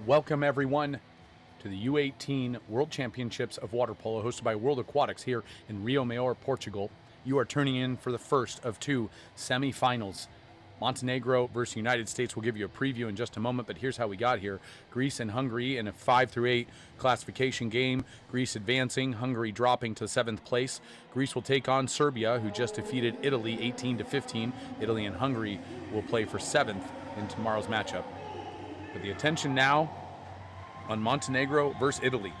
Welcome, everyone, to the U18 World Championships of Water Polo, hosted by World Aquatics here in Rio Maior, Portugal. You are turning in for the first of two semifinals. Montenegro versus United States. We'll give you a preview in just a moment, but here's how we got here. Greece and Hungary in a 5-8 classification game. Greece advancing, Hungary dropping to 7th place. Greece will take on Serbia, who just defeated Italy 18-15. Italy and Hungary will play for 7th in tomorrow's matchup. But the attention now on Montenegro versus Italy.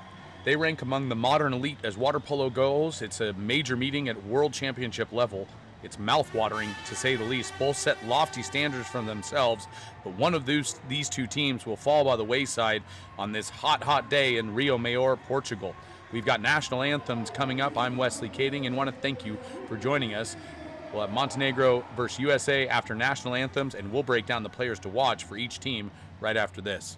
They rank among the modern elite as water polo goes. It's a major meeting at world championship level. It's mouth-watering, to say the least. Both set lofty standards for themselves, but one of these two teams will fall by the wayside on this hot day in Rio Maior, Portugal. We've got national anthems coming up. I'm Wesley Kading and want to thank you for joining us. We'll have Montenegro versus USA after national anthems, and we'll break down the players to watch for each team right after this.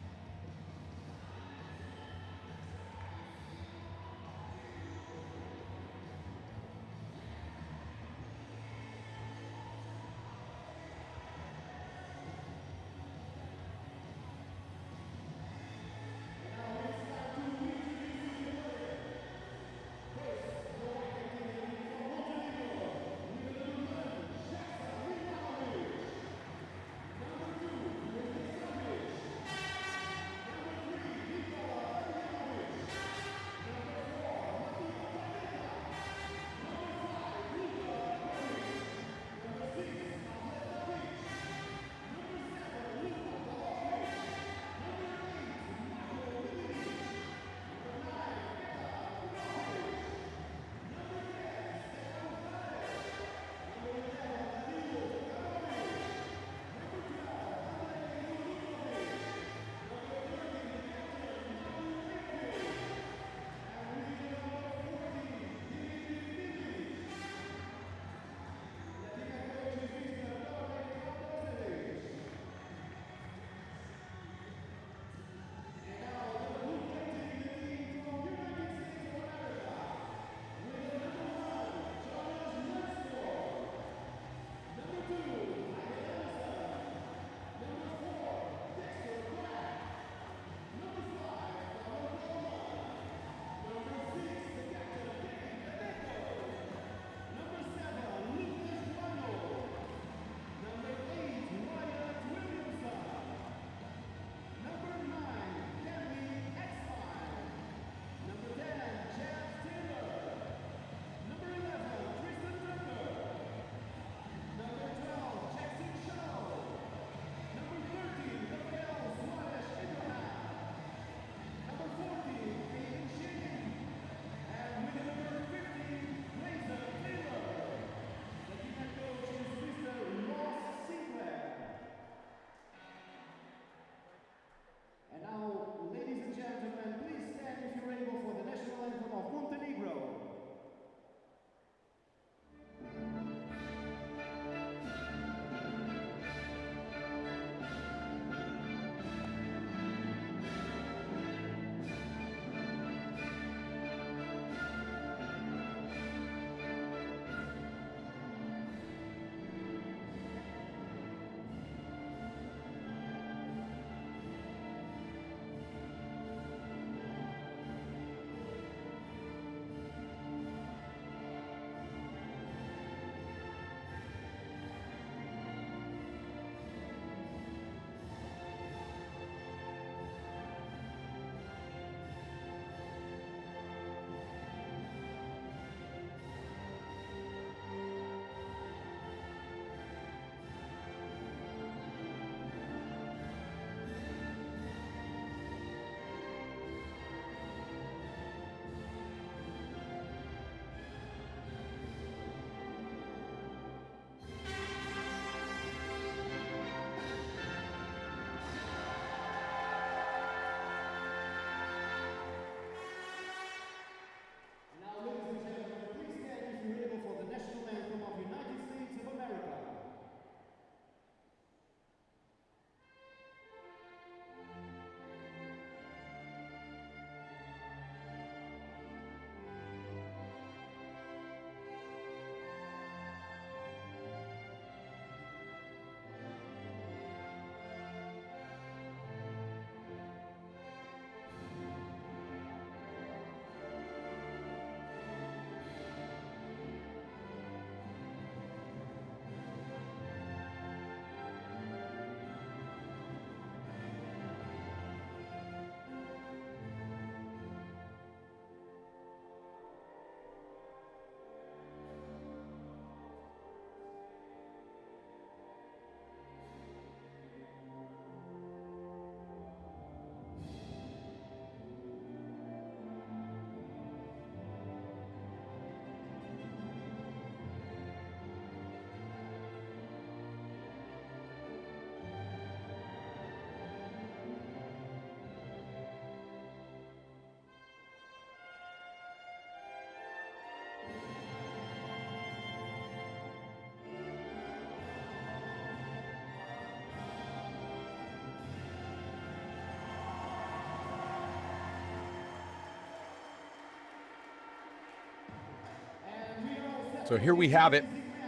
So here we have it,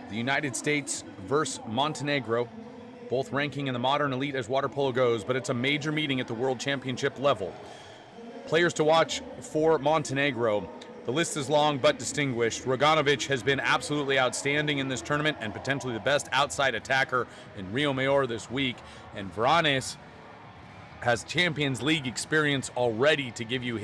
the United States versus Montenegro, both ranking in the modern elite as water polo goes, but it's a major meeting at the World Championship level. Players to watch for Montenegro. The list is long but distinguished. Roganovic has been absolutely outstanding in this tournament and potentially the best outside attacker in Rio Mayor this week. And Vranes has Champions League experience already to give you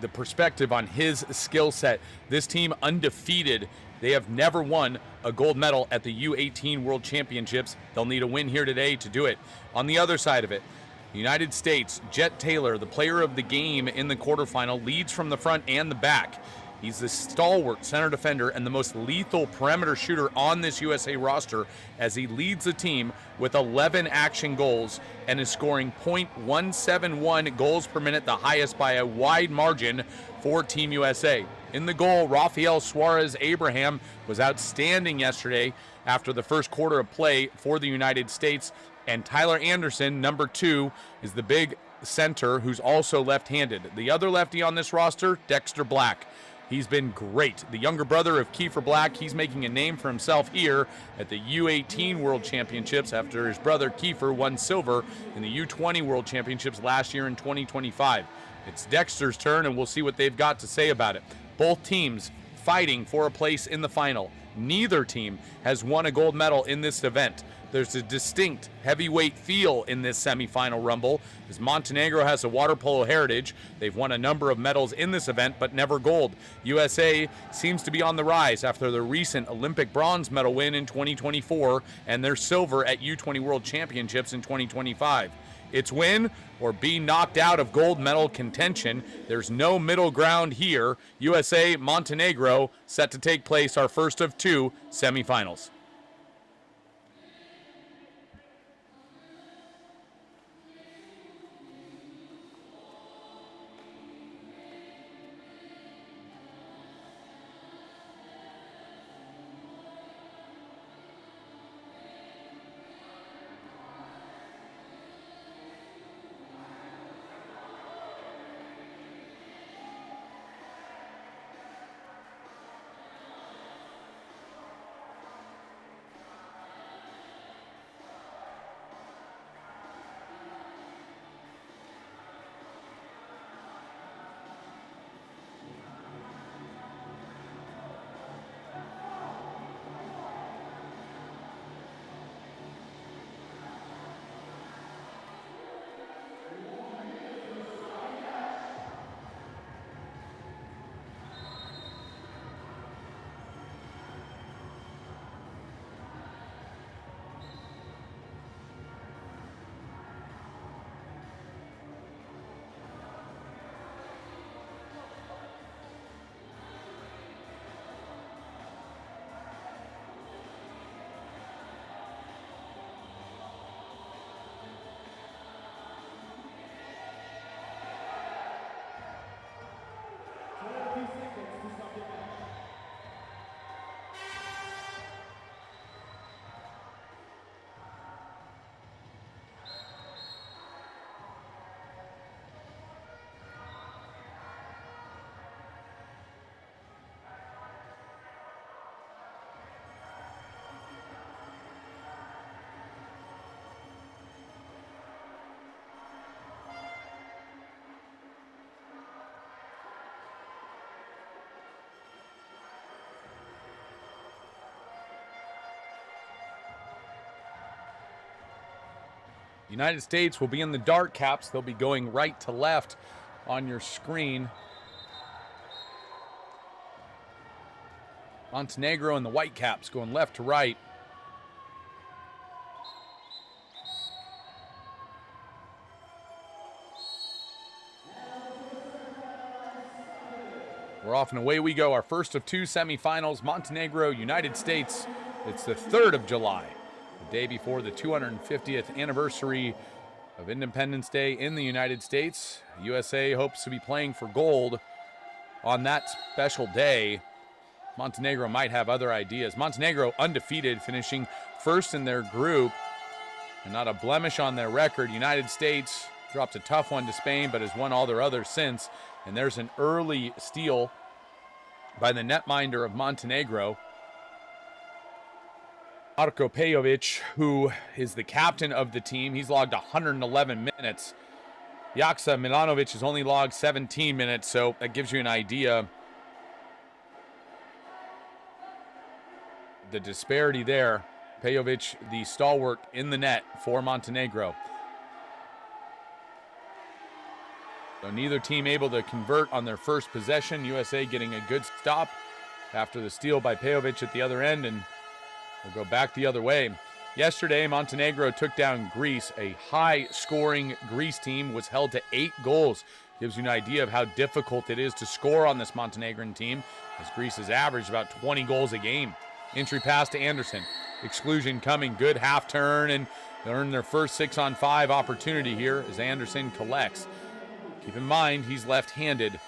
the perspective on his skill set. This team undefeated. They have never won a gold medal at the U18 World Championships. They'll need a win here today to do it. On the other side of it, United States, Jet Taylor, the player of the game in the quarterfinal, leads from the front and the back. He's the stalwart center defender and the most lethal perimeter shooter on this USA roster as he leads the team with 11 action goals and is scoring .171 goals per minute, the highest by a wide margin for Team USA. In the goal, Rafael Suarez Abraham was outstanding yesterday after the first quarter of play for the United States. And Tyler Anderson, number 2, is the big center who's also left-handed. The other lefty on this roster, Dexter Black. He's been great. The younger brother of Kiefer Black, he's making a name for himself here at the U18 World Championships after his brother Kiefer won silver in the U20 World Championships last year in 2025. It's Dexter's turn, and we'll see what they've got to say about it. Both teams fighting for a place in the final. Neither team has won a gold medal in this event. There's a distinct heavyweight feel in this semifinal rumble, as Montenegro has a water polo heritage. They've won a number of medals in this event, but never gold. USA seems to be on the rise after their recent Olympic bronze medal win in 2024 and their silver at U20 World Championships in 2025. It's win or be knocked out of gold medal contention. There's no middle ground here. USA, Montenegro, set to take place, our first of 2 semifinals. The United States will be in the dark caps. They'll be going right to left on your screen. Montenegro in the white caps going left to right. We're off and away we go. Our first of 2 semifinals, Montenegro, United States. It's the 3rd of July. The day before the 250th anniversary of Independence Day in the United States. USA hopes to be playing for gold on that special day. Montenegro might have other ideas. Montenegro undefeated, finishing first in their group and not a blemish on their record. United States dropped a tough one to Spain but has won all their others since. And there's an early steal by the netminder of Montenegro, Marko Pejovic, who is the captain of the team. He's logged 111 minutes. Jaksa Milanovic has only logged 17 minutes, so that gives you an idea. The disparity there. Pejovic, the stalwart in the net for Montenegro. So neither team able to convert on their first possession. USA getting a good stop after the steal by Pejovic at the other end, and we'll go back the other way. Yesterday, Montenegro took down Greece. A high-scoring Greece team was held to 8 goals. Gives you an idea of how difficult it is to score on this Montenegrin team, as Greece has averaged about 20 goals a game. Entry pass to Anderson. Exclusion coming. Good half turn, and they earn their first 6-on-5 opportunity here as Anderson collects. Keep in mind, he's left-handed,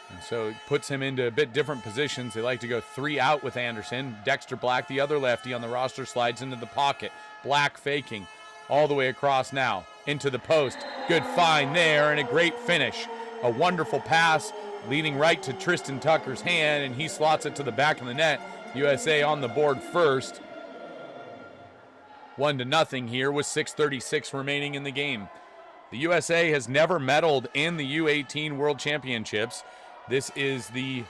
and so it puts him into a bit different positions. They like to go 3 out with Anderson. Dexter Black, the other lefty on the roster, slides into the pocket. Black faking all the way across now into the post. Good find there and a great finish. A wonderful pass leading right to Tristan Tucker's hand, and he slots it to the back of the net. USA on the board first. 1-0 here with 6:36 remaining in the game. The USA has never medaled in the U18 World Championships. This is the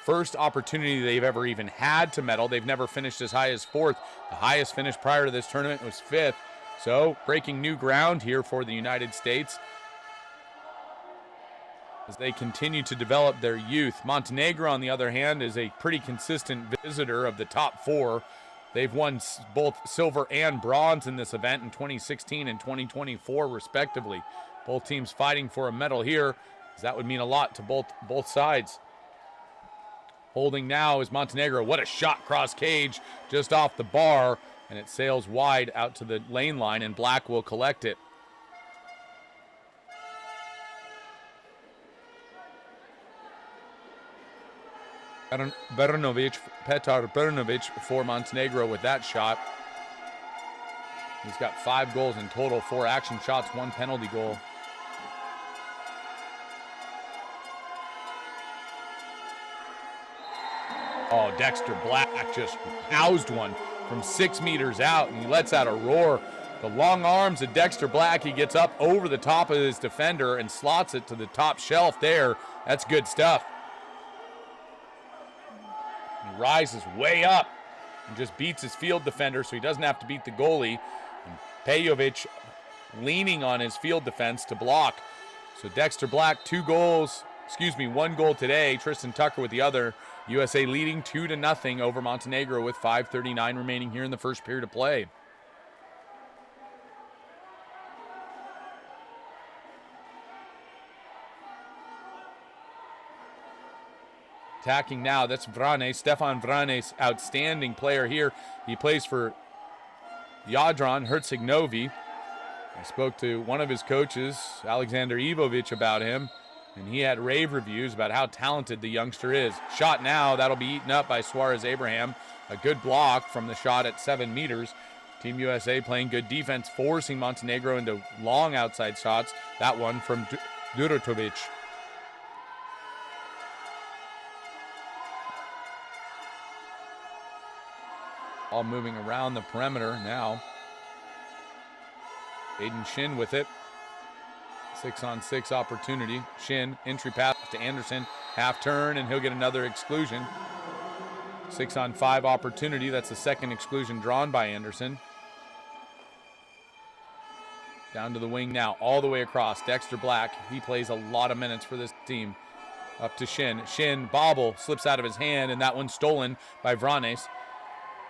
first opportunity they've ever even had to medal. They've never finished as high as 4th. The highest finish prior to this tournament was 5th. So breaking new ground here for the United States as they continue to develop their youth. Montenegro, on the other hand, is a pretty consistent visitor of the top 4. They've won both silver and bronze in this event in 2016 and 2024, respectively. Both teams fighting for a medal here, as that would mean a lot to both sides. Holding now is Montenegro. What a shot cross cage just off the bar, and it sails wide out to the lane line, and Black will collect it. Petar Bernovic for Montenegro with that shot. He's got 5 goals in total, 4 action shots, 1 penalty goal. Oh, Dexter Black just housed one from 6 meters out, and he lets out a roar. The long arms of Dexter Black, he gets up over the top of his defender and slots it to the top shelf there. That's good stuff. He rises way up and just beats his field defender, so he doesn't have to beat the goalie. And Pejovic leaning on his field defense to block. So Dexter Black, 1 goal today. Tristan Tucker with the other. USA leading 2-0 over Montenegro with 5:39 remaining here in the first period of play. Attacking now, that's Vranes, Stefan Vranes, outstanding player here. He plays for Jadran Herceg-Novi. I spoke to one of his coaches, Alexander Ivovic, about him, and he had rave reviews about how talented the youngster is. Shot now, that'll be eaten up by Suarez Abraham. A good block from the shot at 7 meters. Team USA playing good defense, forcing Montenegro into long outside shots. That one from Duratovic. All moving around the perimeter now. Aiden Shin with it. 6-on-6 opportunity. Shin, entry pass to Anderson. Half turn, and he'll get another exclusion. 6-on-5 opportunity. That's the second exclusion drawn by Anderson. Down to the wing now, all the way across. Dexter Black, he plays a lot of minutes for this team. Up to Shin. Shin, bobble, slips out of his hand, and that one's stolen by Vranes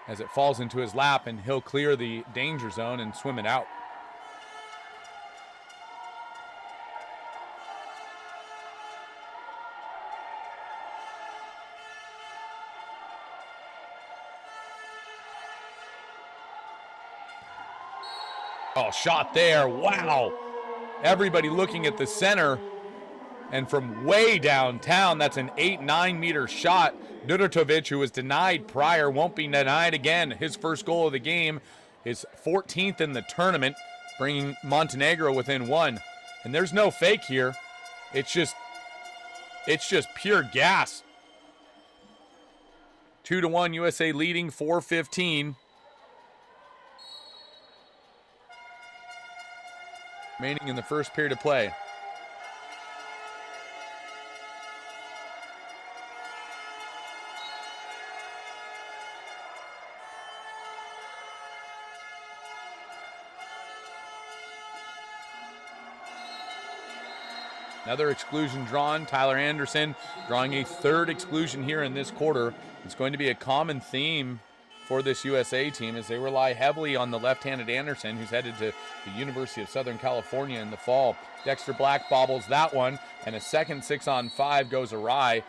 as it falls into his lap, and he'll clear the danger zone and swim it out. Oh, shot there. Wow. Everybody looking at the center. And from way downtown, that's an 8-9 meter shot. Duratovic, who was denied prior, won't be denied again. His first goal of the game is 14th in the tournament, bringing Montenegro within 1. And there's no fake here. It's just pure gas. 2-1, USA leading, 4:15. Remaining in the first period of play. Another exclusion drawn. Tyler Anderson drawing a third exclusion here in this quarter. It's going to be a common theme for this USA team as they rely heavily on the left-handed Anderson, who's headed to the University of Southern California in the fall. Dexter Black bobbles that one, and a second 6-on-5 goes awry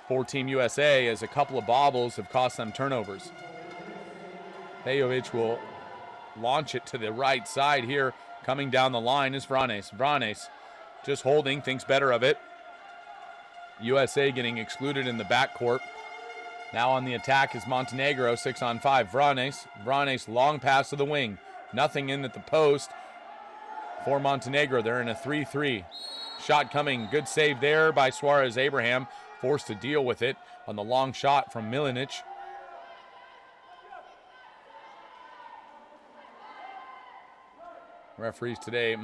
for Team USA as a couple of bobbles have cost them turnovers. Pejovic will launch it to the right side here. Coming down the line is Vranes. Vranes just holding, thinks better of it. USA getting excluded in the backcourt. Now on the attack is Montenegro, 6-on-5. Vranes, long pass to the wing. Nothing in at the post for Montenegro. They're in a 3-3. Shot coming, good save there by Suarez Abraham. Forced to deal with it on the long shot from Milanic. Referees today,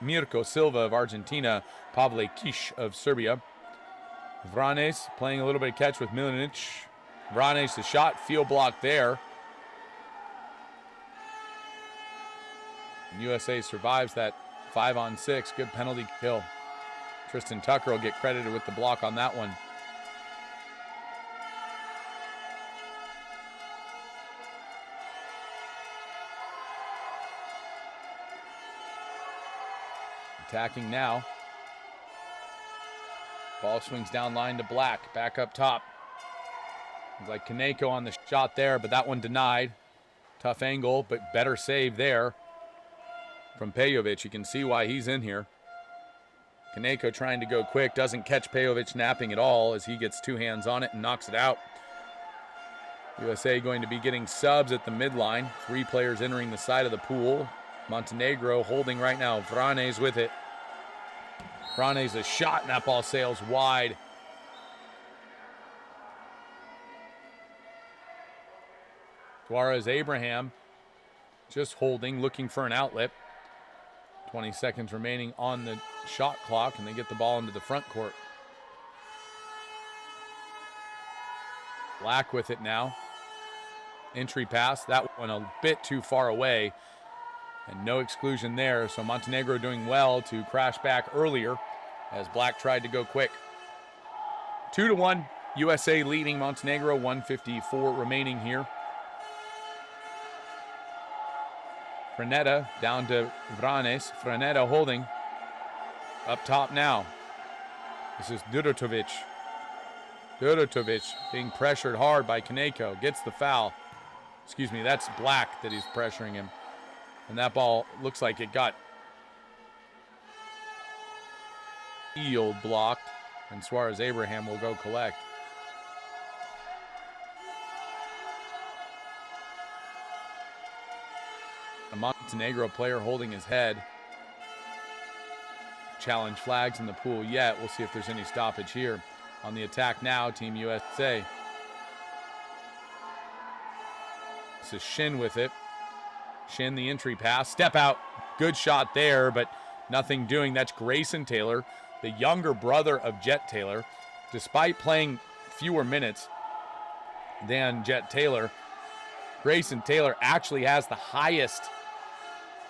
Mirko Silva of Argentina, Pavle Kish of Serbia. Vranes playing a little bit of catch with Milanic. Vranes, the shot, field block there. And USA survives that 5-on-6. Good penalty kill. Tristan Tucker will get credited with the block on that one. Attacking now. Ball swings down line to Black. Back up top. Looks like Kaneko on the shot there, but that one denied. Tough angle, but better save there from Pejovic. You can see why he's in here. Kaneko trying to go quick. Doesn't catch Pejovic napping at all as he gets two hands on it and knocks it out. USA going to be getting subs at the midline. 3 players entering the side of the pool. Montenegro holding right now. Vranes with it. Vranes a shot, and that ball sails wide. Suarez Abraham just holding, looking for an outlet. 20 seconds remaining on the shot clock, and they get the ball into the front court. Black with it now. Entry pass, that one a bit too far away. And no exclusion there, so Montenegro doing well to crash back earlier as Black tried to go quick. 2-1, USA leading Montenegro, 1:54 remaining here. Frenetta down to Vranes. Frenetta holding. Up top now. This is Dudotovic. Dudotovic being pressured hard by Kaneko. Gets the foul. Excuse me, that's Black that he's pressuring him. And that ball looks like it got field blocked, and Suarez Abraham will go collect. A Montenegro player holding his head. Challenge flags in the pool yet. We'll see if there's any stoppage here. On the attack now, Team USA. This is Shin with it. Shin the entry pass, step out, good shot there, but nothing doing. That's Grayson Taylor, the younger brother of Jet Taylor. Despite playing fewer minutes than Jet Taylor, Grayson Taylor actually has the highest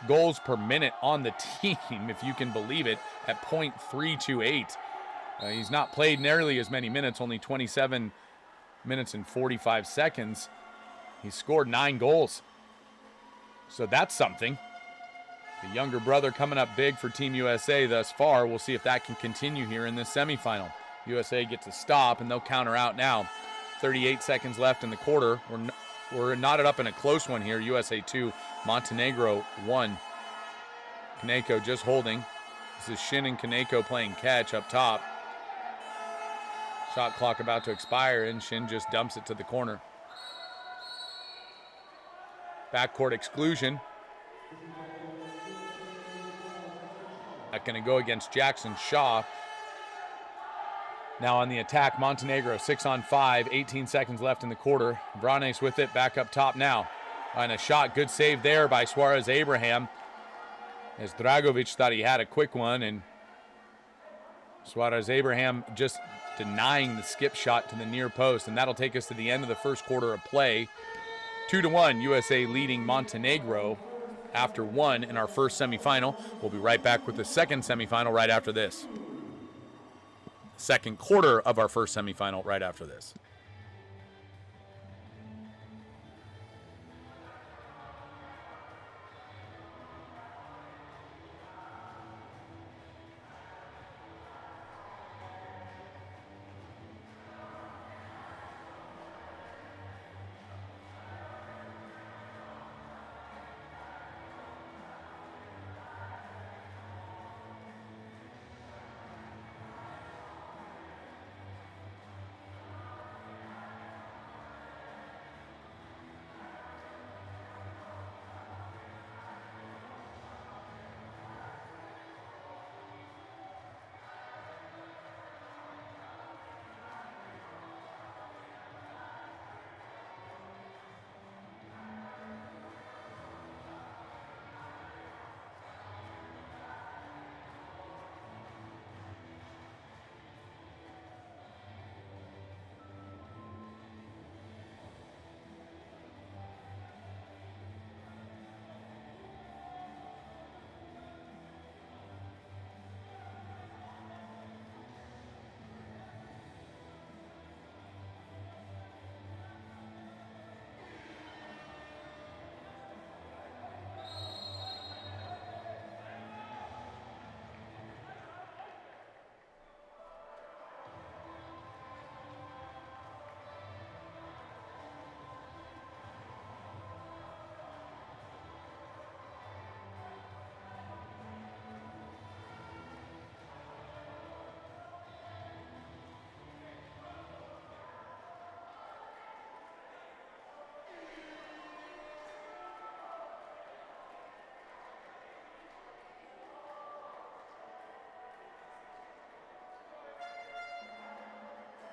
goals per minute on the team, if you can believe it, at .328. He's not played nearly as many minutes, only 27 minutes and 45 seconds. He's scored 9 goals. So that's something. The younger brother coming up big for Team USA thus far. We'll see if that can continue here in this semifinal. USA gets a stop, and they'll counter out now. 38 seconds left in the quarter. We're knotted up in a close one here. USA 2, Montenegro 1. Kaneko just holding. This is Shin and Kaneko playing catch up top. Shot clock about to expire, and Shin just dumps it to the corner. Backcourt exclusion. Not going to go against Jackson Shaw. Now on the attack, Montenegro 6-on-5, 18 seconds left in the quarter. Vranes with it, back up top now. And a shot, good save there by Suarez Abraham. As Dragovic thought he had a quick one, and Suarez Abraham just denying the skip shot to the near post, and that'll take us to the end of the first quarter of play. 2-1, USA leading Montenegro after one in our first semifinal. We'll be right back with the second semifinal right after this. Second quarter of our first semifinal right after this.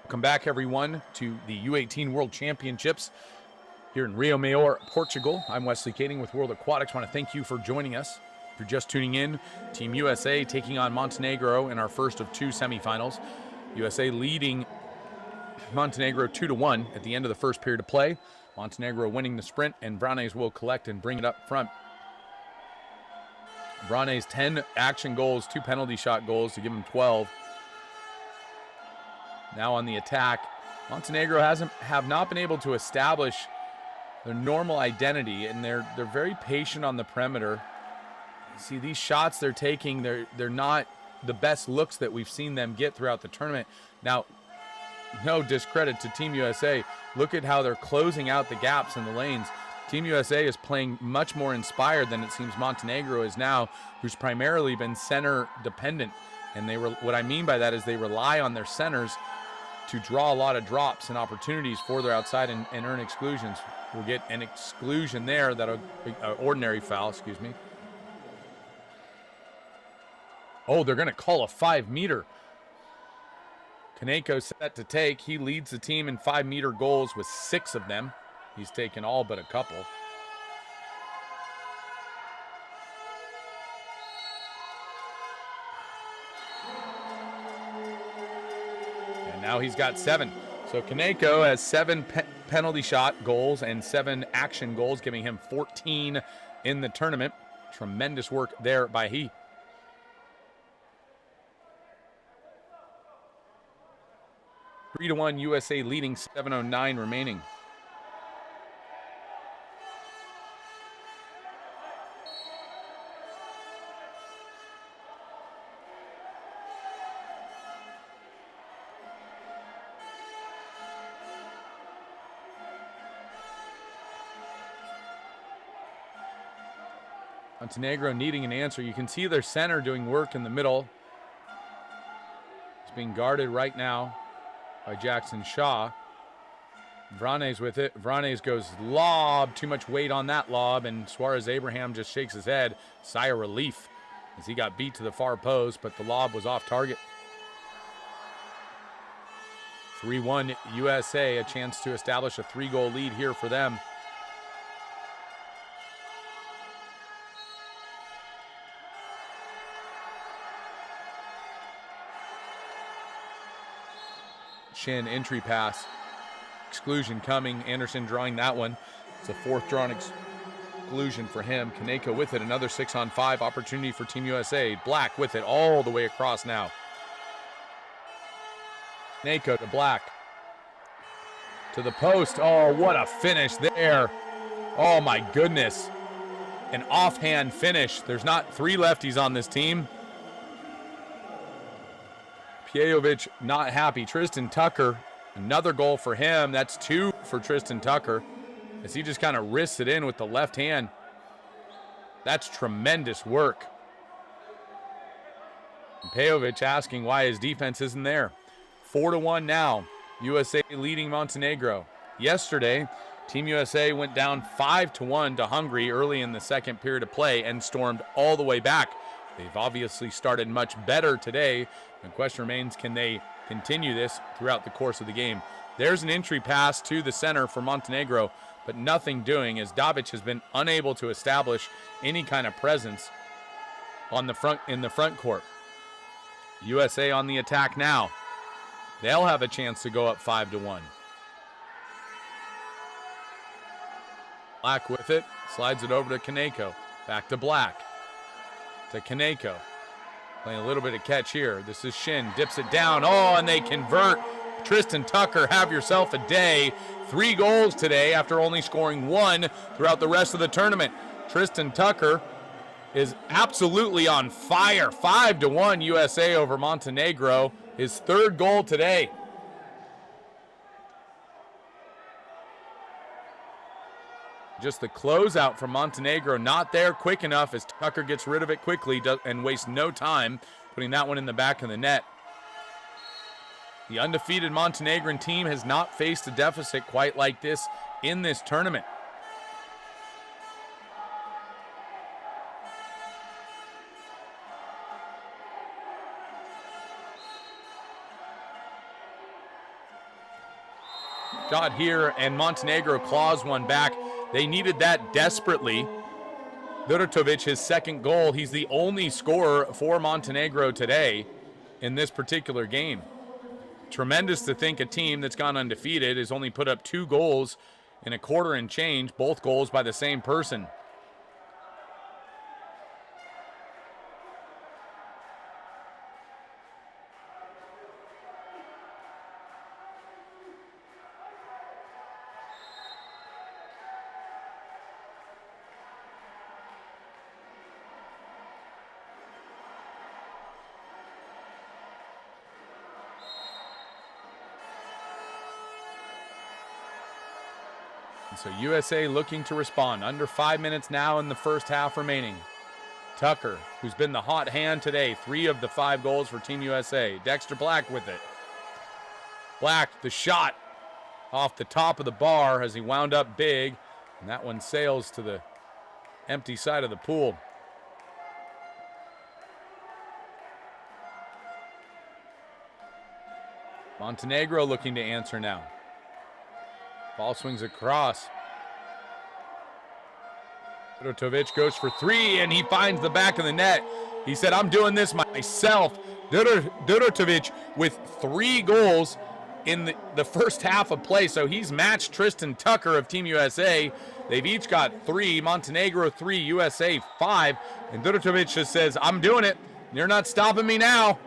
Welcome back, everyone, to the U18 World Championships here in Rio Maior, Portugal. I'm Wesley Kading with World Aquatics. I want to thank you for joining us. If you're just tuning in, Team USA taking on Montenegro in our first of two semifinals. USA leading Montenegro 2-1 at the end of the first period of play. Montenegro winning the sprint, and Vranes will collect and bring it up front. Vranes 10 action goals, 2 penalty shot goals to give him 12. Now on the attack, Montenegro have not been able to establish their normal identity, and they're very patient on the perimeter. See, these shots they're taking, they're not the best looks that we've seen them get throughout the tournament. Now, no discredit to Team USA. Look at how they're closing out the gaps in the lanes. Team USA is playing much more inspired than it seems Montenegro is now, who's primarily been center dependent. And what I mean by that is they rely on their centers to draw a lot of drops and opportunities for their outside and earn exclusions. We'll get an exclusion there, that'll ordinary foul, excuse me. Oh, they're going to call a 5-meter. Kaneko set to take. He leads the team in 5-meter goals with 6 of them. He's taken all but a couple. Now he's got 7. So Kaneko has 7 penalty shot goals and 7 action goals, giving him 14 in the tournament. Tremendous work there by he. Three to 1 USA leading, 7:09 remaining. Montenegro needing an answer. You can see their center doing work in the middle. It's being guarded right now by Jackson Shaw. Vranes with it. Vranes goes lob. Too much weight on that lob, and Suarez Abraham just shakes his head. Sigh of relief as he got beat to the far post, but the lob was off target. 3-1 USA, a chance to establish a 3-goal lead here for them. Shin entry pass. Exclusion coming. Anderson drawing that one. It's a fourth drawn exclusion for him. Kaneko with it. Another 6-on-5 opportunity for Team USA. Black with it all the way across now. Kaneko to Black. To the post. Oh, what a finish there. Oh, my goodness. An offhand finish. There's not 3 lefties on this team. Pjejovic not happy. Tristan Tucker, another goal for him. That's 2 for Tristan Tucker as he just kind of wrists it in with the left hand. That's tremendous work. Pjejovic asking why his defense isn't there. 4-1 now. USA leading Montenegro. Yesterday, Team USA went down 5-1 to Hungary early in the second period of play and stormed all the way back. They've obviously started much better today. The question remains, can they continue this throughout the course of the game? There's an entry pass to the center for Montenegro, but nothing doing as Davic has been unable to establish any kind of presence on the front in the front court. USA on the attack now. They'll have a chance to go up 5-1. Black with it, slides it over to Kaneko. Back to Black. To Kaneko. Playing a little bit of catch here. This is Shin. Dips it down. Oh, and they convert. Tristan Tucker, have yourself a day. 3 goals today after only scoring 1 throughout the rest of the tournament. Tristan Tucker is absolutely on fire. 5-1 USA over Montenegro. His 3rd goal today. Just the closeout from Montenegro not there quick enough as Tucker gets rid of it quickly and wastes no time putting that one in the back of the net. The undefeated Montenegrin team has not faced a deficit quite like this in this tournament. Shot here and Montenegro claws one back. They needed that desperately. Duratovic, his 2nd goal. He's the only scorer for Montenegro today in this particular game. Tremendous to think a team that's gone undefeated has only put up 2 goals in a quarter and change, both goals by the same person. So USA looking to respond. Under 5 minutes now in the first half remaining. Tucker, who's been the hot hand today. 3 of the 5 goals for Team USA. Dexter Black with it. Black, the shot off the top of the bar as he wound up big. And that one sails to the empty side of the pool. Montenegro looking to answer now. Ball swings across. Duratovic goes for 3, and he finds the back of the net. He said, I'm doing this myself. Duratovic with 3 goals in the first half of play, so he's matched Tristan Tucker of Team USA. They've each got 3. Montenegro 3, USA 5. And Duratovic just says, I'm doing it. You're not stopping me now.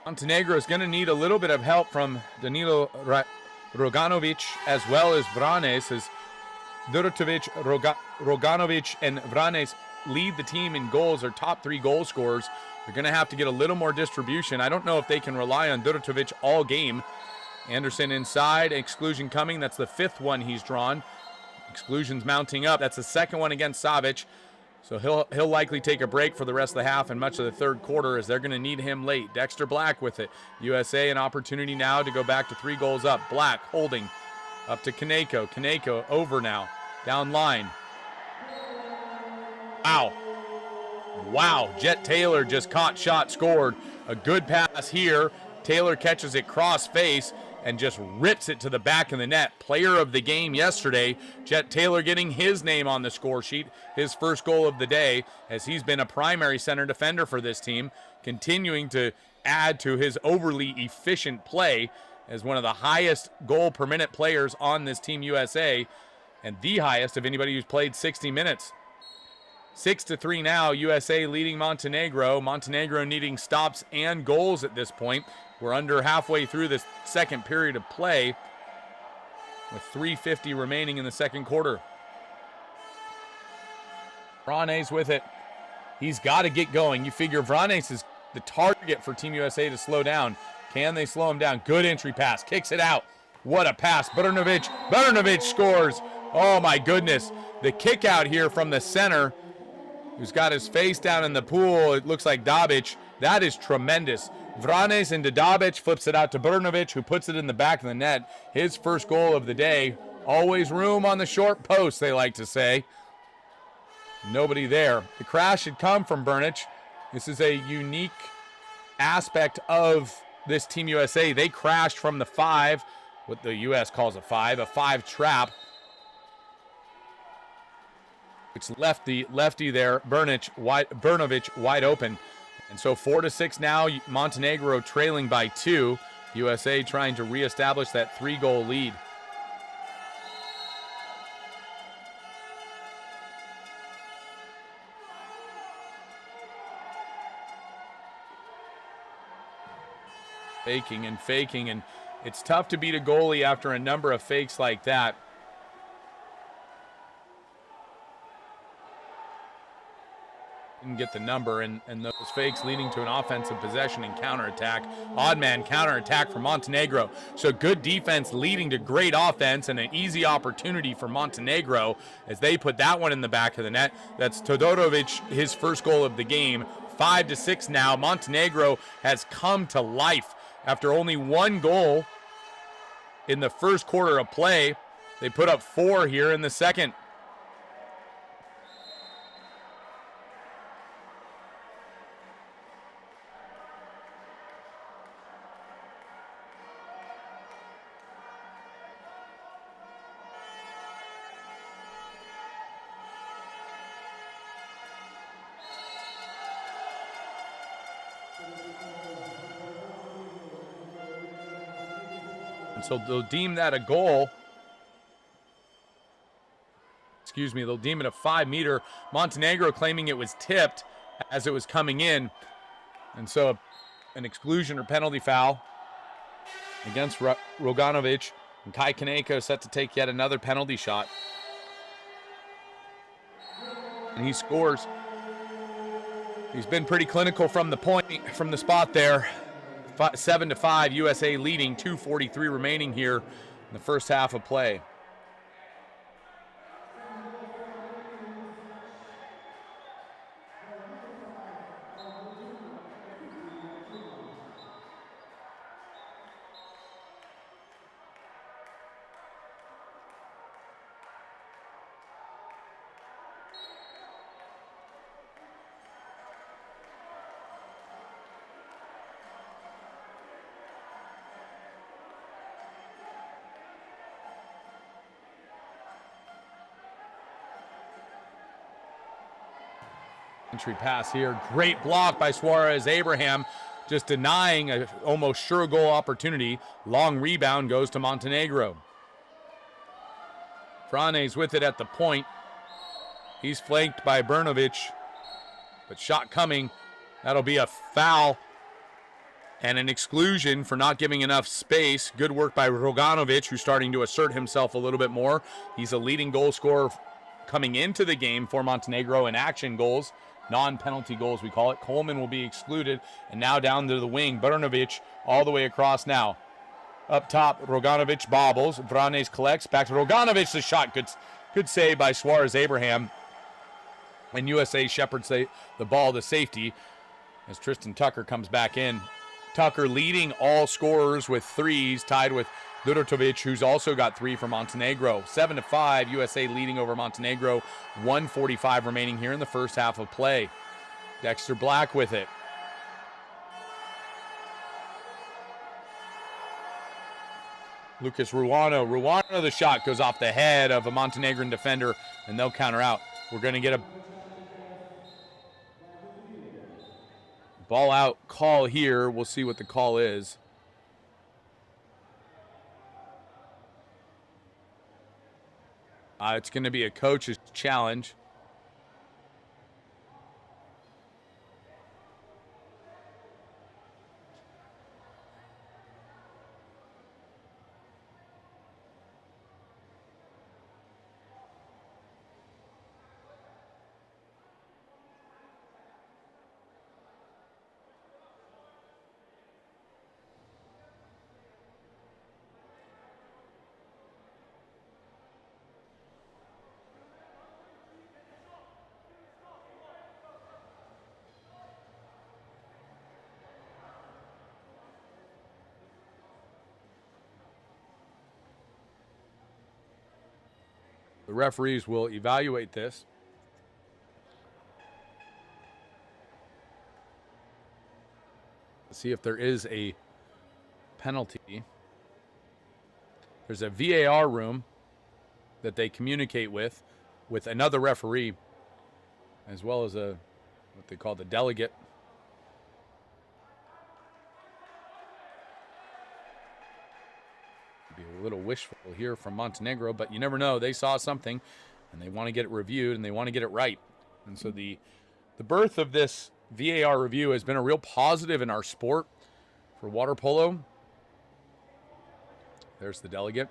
Montenegro is going to need a little bit of help from Danilo Roganovic as well as Vranes, as Duratovic, Roganovic, and Vranes lead the team in goals, or top 3 goal scorers. They're going to have to get a little more distribution. I don't know if they can rely on Duratovic all game. Anderson inside, exclusion coming. That's the 5th one he's drawn. Exclusions mounting up. That's the 2nd one against Savic. So he'll likely take a break for the rest of the half and much of the third quarter, as they're going to need him late. Dexter Black with it. USA an opportunity now to go back to 3 goals up. Black holding up to Kaneko. Kaneko over now. Down line. Wow. Wow. Jet Taylor just caught shot, scored. A good pass here. Taylor catches it cross face and just rips it to the back of the net. Player of the game yesterday. Jet Taylor getting his name on the score sheet. His first goal of the day, as he's been a primary center defender for this team, continuing to add to his overly efficient play as one of the highest goal per minute players on this Team USA, and the highest of anybody who's played 60 minutes. 6-3 now, USA leading Montenegro. Montenegro needing stops and goals at this point. We're under halfway through this second period of play with 3:50 remaining in the second quarter. Vranes with it. He's got to get going. You figure Vranes is the target for Team USA to slow down. Can they slow him down? Good entry pass. Kicks it out. What a pass. Brnovic scores. Oh, my goodness. The kick out here from the center, who's got his face down in the pool. It looks like Dabic. That is tremendous. Vranes into Dabic, flips it out to Brnovic, who puts it in the back of the net. His first goal of the day. Always room on the short post, they like to say. Nobody there. The crash had come from Brnic. This is a unique aspect of this Team USA. They crashed from the 5, what the US calls a 5 trap, which left the lefty there, Brnovic, wide open. And so 4-6 now, Montenegro trailing by 2. USA trying to reestablish that 3-goal lead. Faking, and it's tough to beat a goalie after a number of fakes like that. Didn't get the number, and those fakes leading to an offensive possession and counterattack. Odd man counterattack for Montenegro. So good defense leading to great offense and an easy opportunity for Montenegro as they put that one in the back of the net. That's Todorovic, his first goal of the game. 5-6 now. Montenegro has come to life after only 1 goal in the first quarter of play. They put up 4 here in the second. So they'll deem that a goal. Excuse me, they'll deem it a 5-meter. Montenegro claiming it was tipped as it was coming in. And so an exclusion or penalty foul against Roganovic. And Kai Kaneko set to take yet another penalty shot. And he scores. He's been pretty clinical from the point, from the spot there. 7-5, USA leading, 2:43 remaining here in the first half of play. Entry pass here. Great block by Suarez Abraham, just denying an almost sure goal opportunity. Long rebound goes to Montenegro. Franes with it at the point. He's flanked by Brnovic, but shot coming. That'll be a foul and an exclusion for not giving enough space. Good work by Roganovic, who's starting to assert himself a little bit more. He's a leading goal scorer coming into the game for Montenegro in action goals. Non-penalty goals, we call it. Coleman will be excluded, and now down to the wing. Brnovic all the way across now. Up top, Roganovic bobbles. Vranes collects. Back to Roganovic. The shot. Good save by Suarez Abraham. And USA shepherds the ball to safety as Tristan Tucker comes back in. Tucker leading all scorers with threes, tied with Ludotovic, who's also got 3 for Montenegro. 7-5, USA leading over Montenegro. 1:45 remaining here in the first half of play. Dexter Black with it. Lucas Ruano. Ruano, the shot goes off the head of a Montenegrin defender, and they'll counter out. We're going to get a ball out call here. We'll see what the call is. It's going to be a coach's challenge. The referees will evaluate this. See if there is a penalty. There's a VAR room that they communicate with another referee, as well as what they call the delegate. Be a little wishful here from Montenegro, but you never know. They saw something, and they want to get it reviewed, and they want to get it right. And so the birth of this VAR review has been a real positive in our sport for water polo. There's the delegate.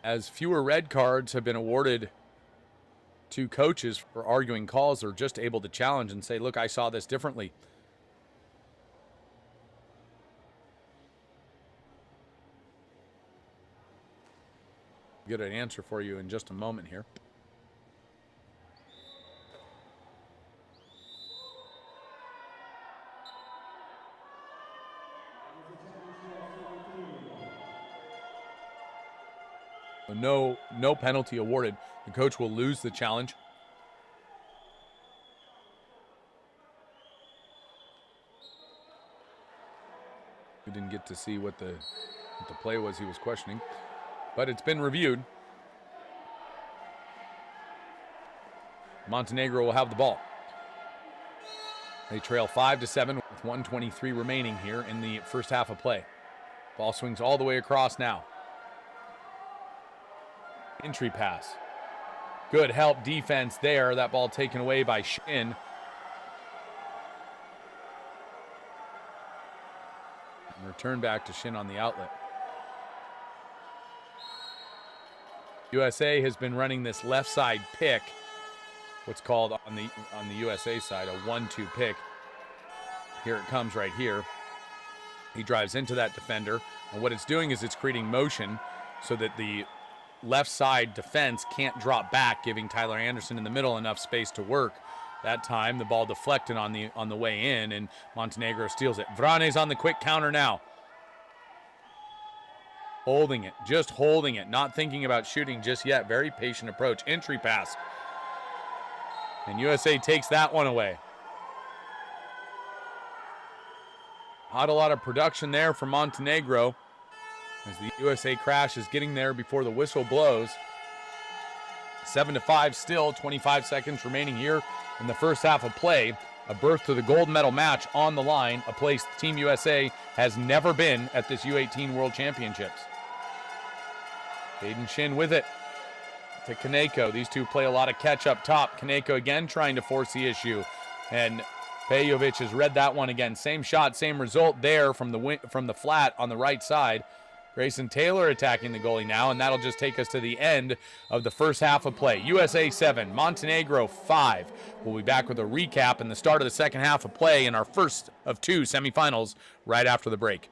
As fewer red cards have been awarded to coaches for arguing calls, they're just able to challenge and say, look, I saw this differently. Get an answer for you in just a moment here. No penalty awarded. The coach will lose the challenge. We didn't get to see what the play was he was questioning, but it's been reviewed. Montenegro will have the ball. They trail 5-7 with 1:23 remaining here in the first half of play. Ball swings all the way across now. Entry pass. Good help defense there. That ball taken away by Shin. And return back to Shin on the outlet. USA has been running this left side pick, what's called on the USA side a 1-2 pick. Here it comes right here. He drives into that defender, and what it's doing is it's creating motion so that the left side defense can't drop back, giving Tyler Anderson in the middle enough space to work. That time the ball deflected on the way in, and Montenegro steals it. Vrane's on the quick counter now. Holding it, just holding it, not thinking about shooting just yet. Very patient approach. Entry pass. And USA takes that one away. Not a lot of production there for Montenegro, as the USA crash is getting there before the whistle blows. 7-5 still, 25 seconds remaining here in the first half of play. A berth to the gold medal match on the line, a place Team USA has never been at this U18 World Championships. Hayden Shin with it to Kaneko. These two play a lot of catch up top. Kaneko again trying to force the issue, and Pejovic has read that one again. Same shot, same result there from the flat on the right side. Grayson Taylor attacking the goalie now, and that'll just take us to the end of the first half of play. USA 7, Montenegro 5. We'll be back with a recap and the start of the second half of play in our first of two semifinals right after the break.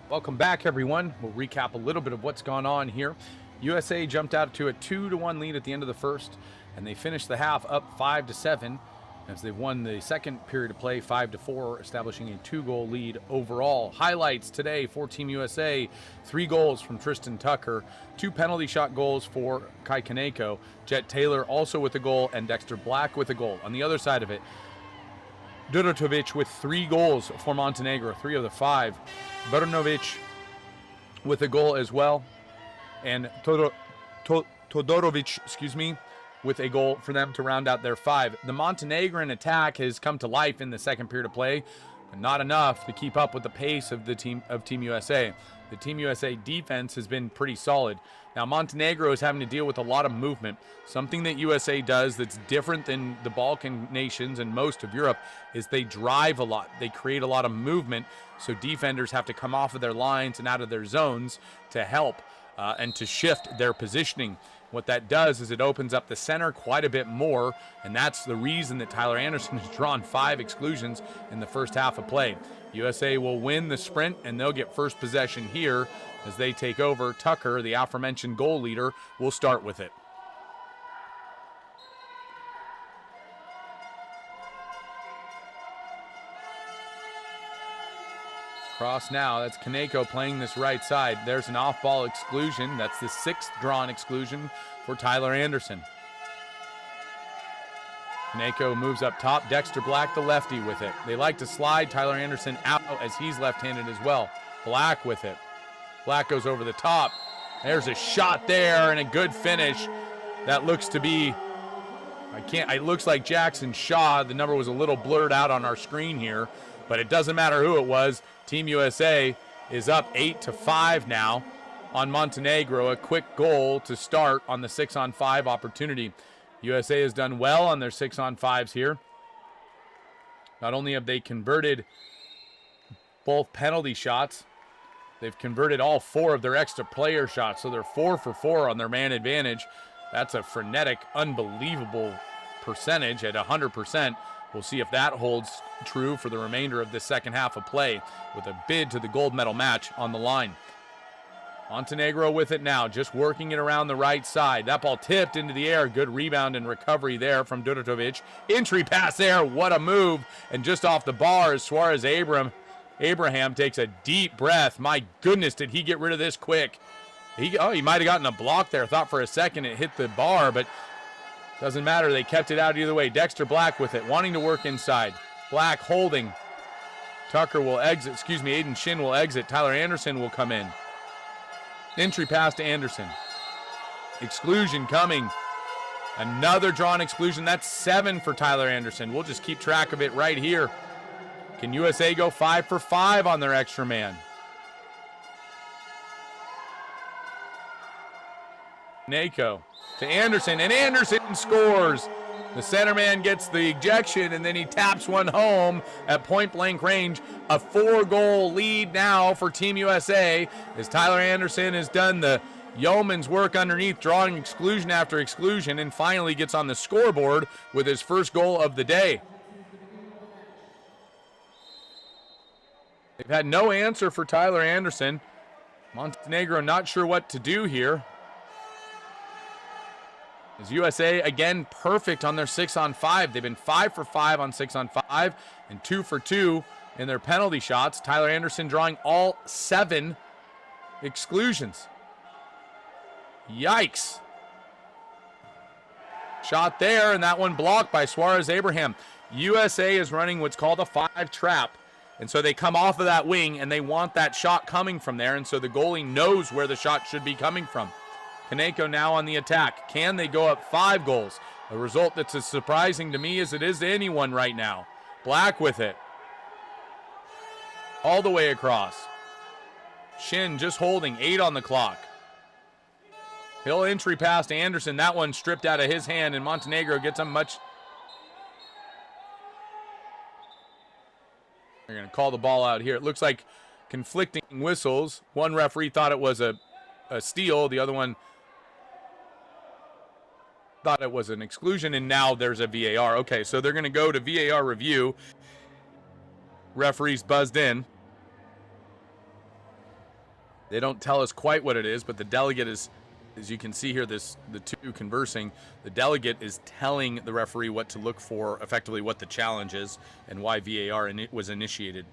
Welcome back, everyone. We'll recap a little bit of what's gone on here. USA jumped out to a 2-1 lead at the end of the first, and they finished the half up 5-7 as they've won the second period of play 5-4, establishing a 2-goal lead overall. Highlights today for Team USA: 3 goals from Tristan Tucker, 2 penalty shot goals for Kai Kaneko, Jet Taylor also with a goal, and Dexter Black with a goal. On the other side of it, Durotovic with 3 goals for Montenegro, 3 of the 5. Brnovic with a goal as well, and Todorovic, with a goal for them to round out their 5. The Montenegrin attack has come to life in the second period of play, but not enough to keep up with the pace of Team USA. The Team USA defense has been pretty solid. Now Montenegro is having to deal with a lot of movement. Something that USA does that's different than the Balkan nations and most of Europe is they drive a lot. They create a lot of movement, so defenders have to come off of their lines and out of their zones to help and to shift their positioning. What that does is it opens up the center quite a bit more, and that's the reason that Tyler Anderson has drawn 5 exclusions in the first half of play. USA will win the sprint, and they'll get first possession here as they take over. Tucker, the aforementioned goal leader, will start with it. Cross now, that's Kaneko playing this right side. There's an off-ball exclusion. That's the 6th drawn exclusion for Tyler Anderson. Kaneko moves up top. Dexter Black, the lefty, with it. They like to slide Tyler Anderson out as he's left-handed as well. Black with it. Black goes over the top. There's a shot there and a good finish. That looks to be, it looks like Jackson Shaw. The number was a little blurred out on our screen here, but it doesn't matter who it was. Team USA is up 8-5 now on Montenegro. A quick goal to start on the 6-on-5 opportunity. USA has done well on their 6-on-5s here. Not only have they converted both penalty shots, they've converted all 4 of their extra player shots, so they're 4 for 4 on their man advantage. That's a frenetic, unbelievable percentage at 100%. We'll see if that holds true for the remainder of this second half of play with a bid to the gold medal match on the line. Montenegro with it now, just working it around the right side. That ball tipped into the air. Good rebound and recovery there from Durotovic. Entry pass there. What a move. And just off the bar, Suarez Abraham takes a deep breath. My goodness, did he get rid of this quick. He might have gotten a block there. Thought for a second it hit the bar, but doesn't matter. They kept it out either way. Dexter Black with it, wanting to work inside. Black holding. Tucker will exit. Aiden Shin will exit. Tyler Anderson will come in. Entry pass to Anderson. Exclusion coming. Another drawn exclusion. That's 7 for Tyler Anderson. We'll just keep track of it right here. Can USA go 5 for 5 on their extra man? Nako to Anderson, and Anderson scores. The centerman gets the ejection, and then he taps one home at point-blank range. A 4-goal lead now for Team USA as Tyler Anderson has done the yeoman's work underneath, drawing exclusion after exclusion, and finally gets on the scoreboard with his first goal of the day. They've had no answer for Tyler Anderson. Montenegro not sure what to do here. As USA, again, perfect on their 6-on-5. They've been 5 for 5 on 6-on-5 and 2 for 2 in their penalty shots. Tyler Anderson drawing all 7 exclusions. Yikes. Shot there, and that one blocked by Suarez Abraham. USA is running what's called a 5 trap. And so they come off of that wing, and they want that shot coming from there, and so the goalie knows where the shot should be coming from. Kaneko now on the attack. Can they go up 5 goals? A result that's as surprising to me as it is to anyone right now. Black with it. All the way across. Shin just holding, 8 on the clock. He'll entry pass to Anderson. That one stripped out of his hand, and Montenegro gets a much... They're going to call the ball out here. It looks like conflicting whistles. One referee thought it was a steal. The other one thought it was an exclusion, and now there's a VAR. Okay, so they're going to go to VAR review. Referees buzzed in. They don't tell us quite what it is, but the delegate is, as you can see here, the two conversing. The delegate is telling the referee what to look for, effectively what the challenge is, and why VAR was initiated.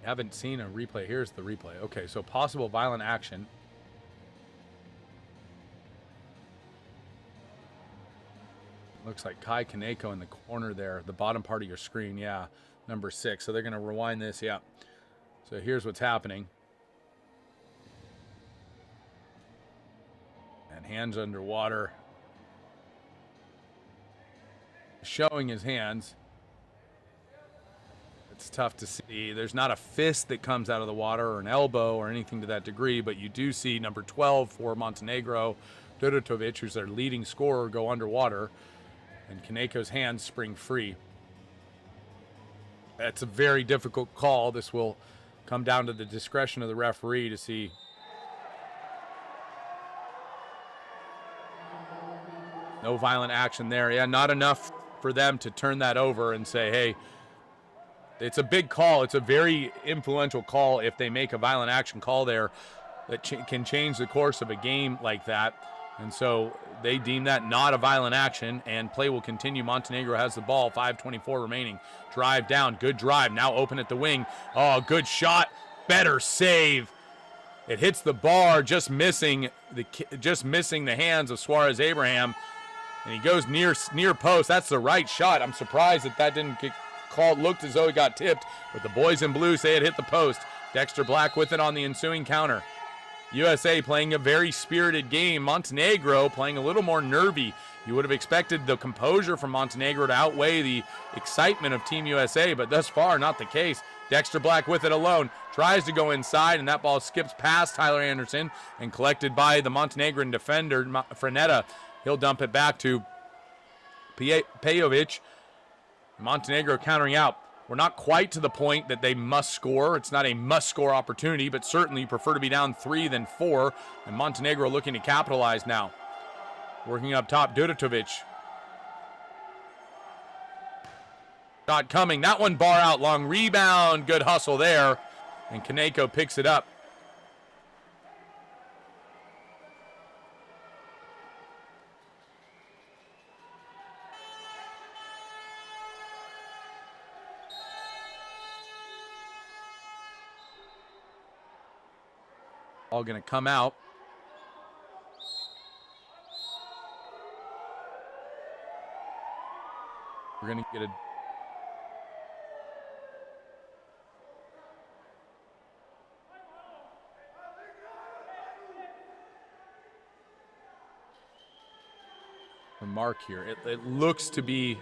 Haven't seen a replay. Here's the replay. Okay, so possible violent action. Looks like Kai Kaneko in the corner there, the bottom part of your screen. Yeah, number 6. So they're going to rewind this. Yeah. So here's what's happening. And hands underwater. Showing his hands. It's tough to see. There's not a fist that comes out of the water or an elbow or anything to that degree, but you do see number 12 for Montenegro, Dudotovic, who's their leading scorer, go underwater, and Kaneko's hands spring free. That's a very difficult call. This will come down to the discretion of the referee to see. No violent action there. Yeah, not enough for them to turn that over and say, hey, it's a big call. It's a very influential call if they make a violent action call there that can change the course of a game like that. And so they deem that not a violent action, and play will continue. Montenegro has the ball, 5:24 remaining. Drive down, good drive, now open at the wing. Oh, good shot, better save. It hits the bar, just missing the hands of Suarez Abraham, and he goes near post. That's the right shot. I'm surprised that didn't get called. Looked as though he got tipped, but the boys in blue say it hit the post. Dexter Black with it on the ensuing counter. USA playing a very spirited game. Montenegro playing a little more nervy. You would have expected the composure from Montenegro to outweigh the excitement of Team USA, but thus far not the case. Dexter Black with it alone, tries to go inside, and that ball skips past Tyler Anderson and collected by the Montenegrin defender, Frenetta. He'll dump it back to Pejovic. Montenegro countering out. We're not quite to the point that they must score. It's not a must-score opportunity, but certainly you prefer to be down 3 than 4, and Montenegro looking to capitalize now. Working up top, Dudotovic. Shot coming. That one bar out long. Rebound. Good hustle there, and Kaneko picks it up. All going to come out. We're going to get a mark here. It looks to be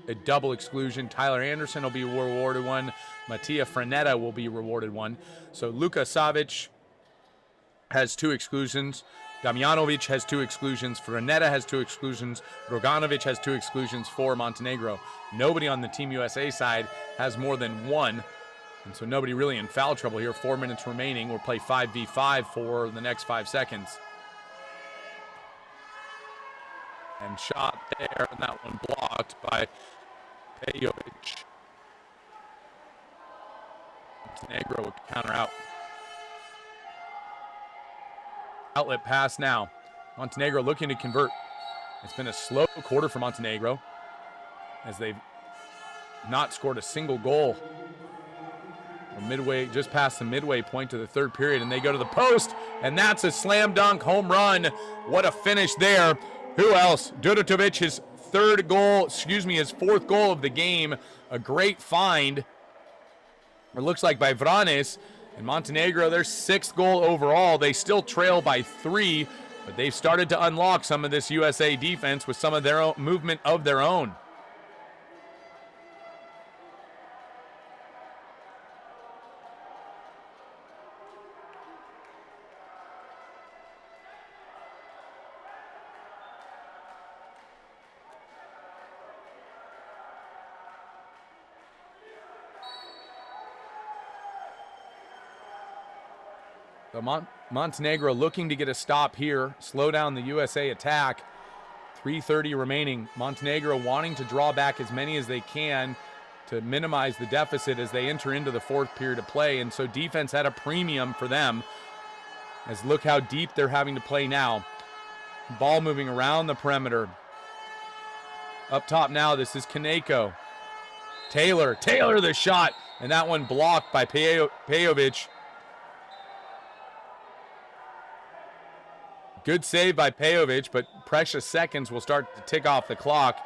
a double exclusion. Tyler Anderson will be rewarded one. Mattia Frenetta will be rewarded one. So Luka Savic has 2 exclusions. Damjanovic has 2 exclusions. Frenetta has 2 exclusions. Droganovic has 2 exclusions for Montenegro. Nobody on the Team USA side has more than 1. And so nobody really in foul trouble here. 4 minutes remaining. We'll play 5v5 for the next 5 seconds. And shot there, and that one blocked by Pejovic. Montenegro would counter out. Outlet pass now. Montenegro looking to convert. It's been a slow quarter for Montenegro as they've not scored a single goal. We're midway, just past the midway point to the 3rd period, and they go to the post, and that's a slam dunk home run. What a finish there. Who else? Dudotovic, his 4th goal of the game. A great find. It looks like by Vranes. And Montenegro, their 6th goal overall. They still trail by 3, but they've started to unlock some of this USA defense with some of their own movement of their own. So Montenegro looking to get a stop here, slow down the USA attack. 3:30 remaining. Montenegro wanting to draw back as many as they can to minimize the deficit as they enter into the 4th period of play. And so defense had a premium for them, as look how deep they're having to play now. Ball moving around the perimeter. Up top now, this is Kaneko. Taylor the shot, and that one blocked by Pejovic. Good save by Pejovic, but precious seconds will start to tick off the clock.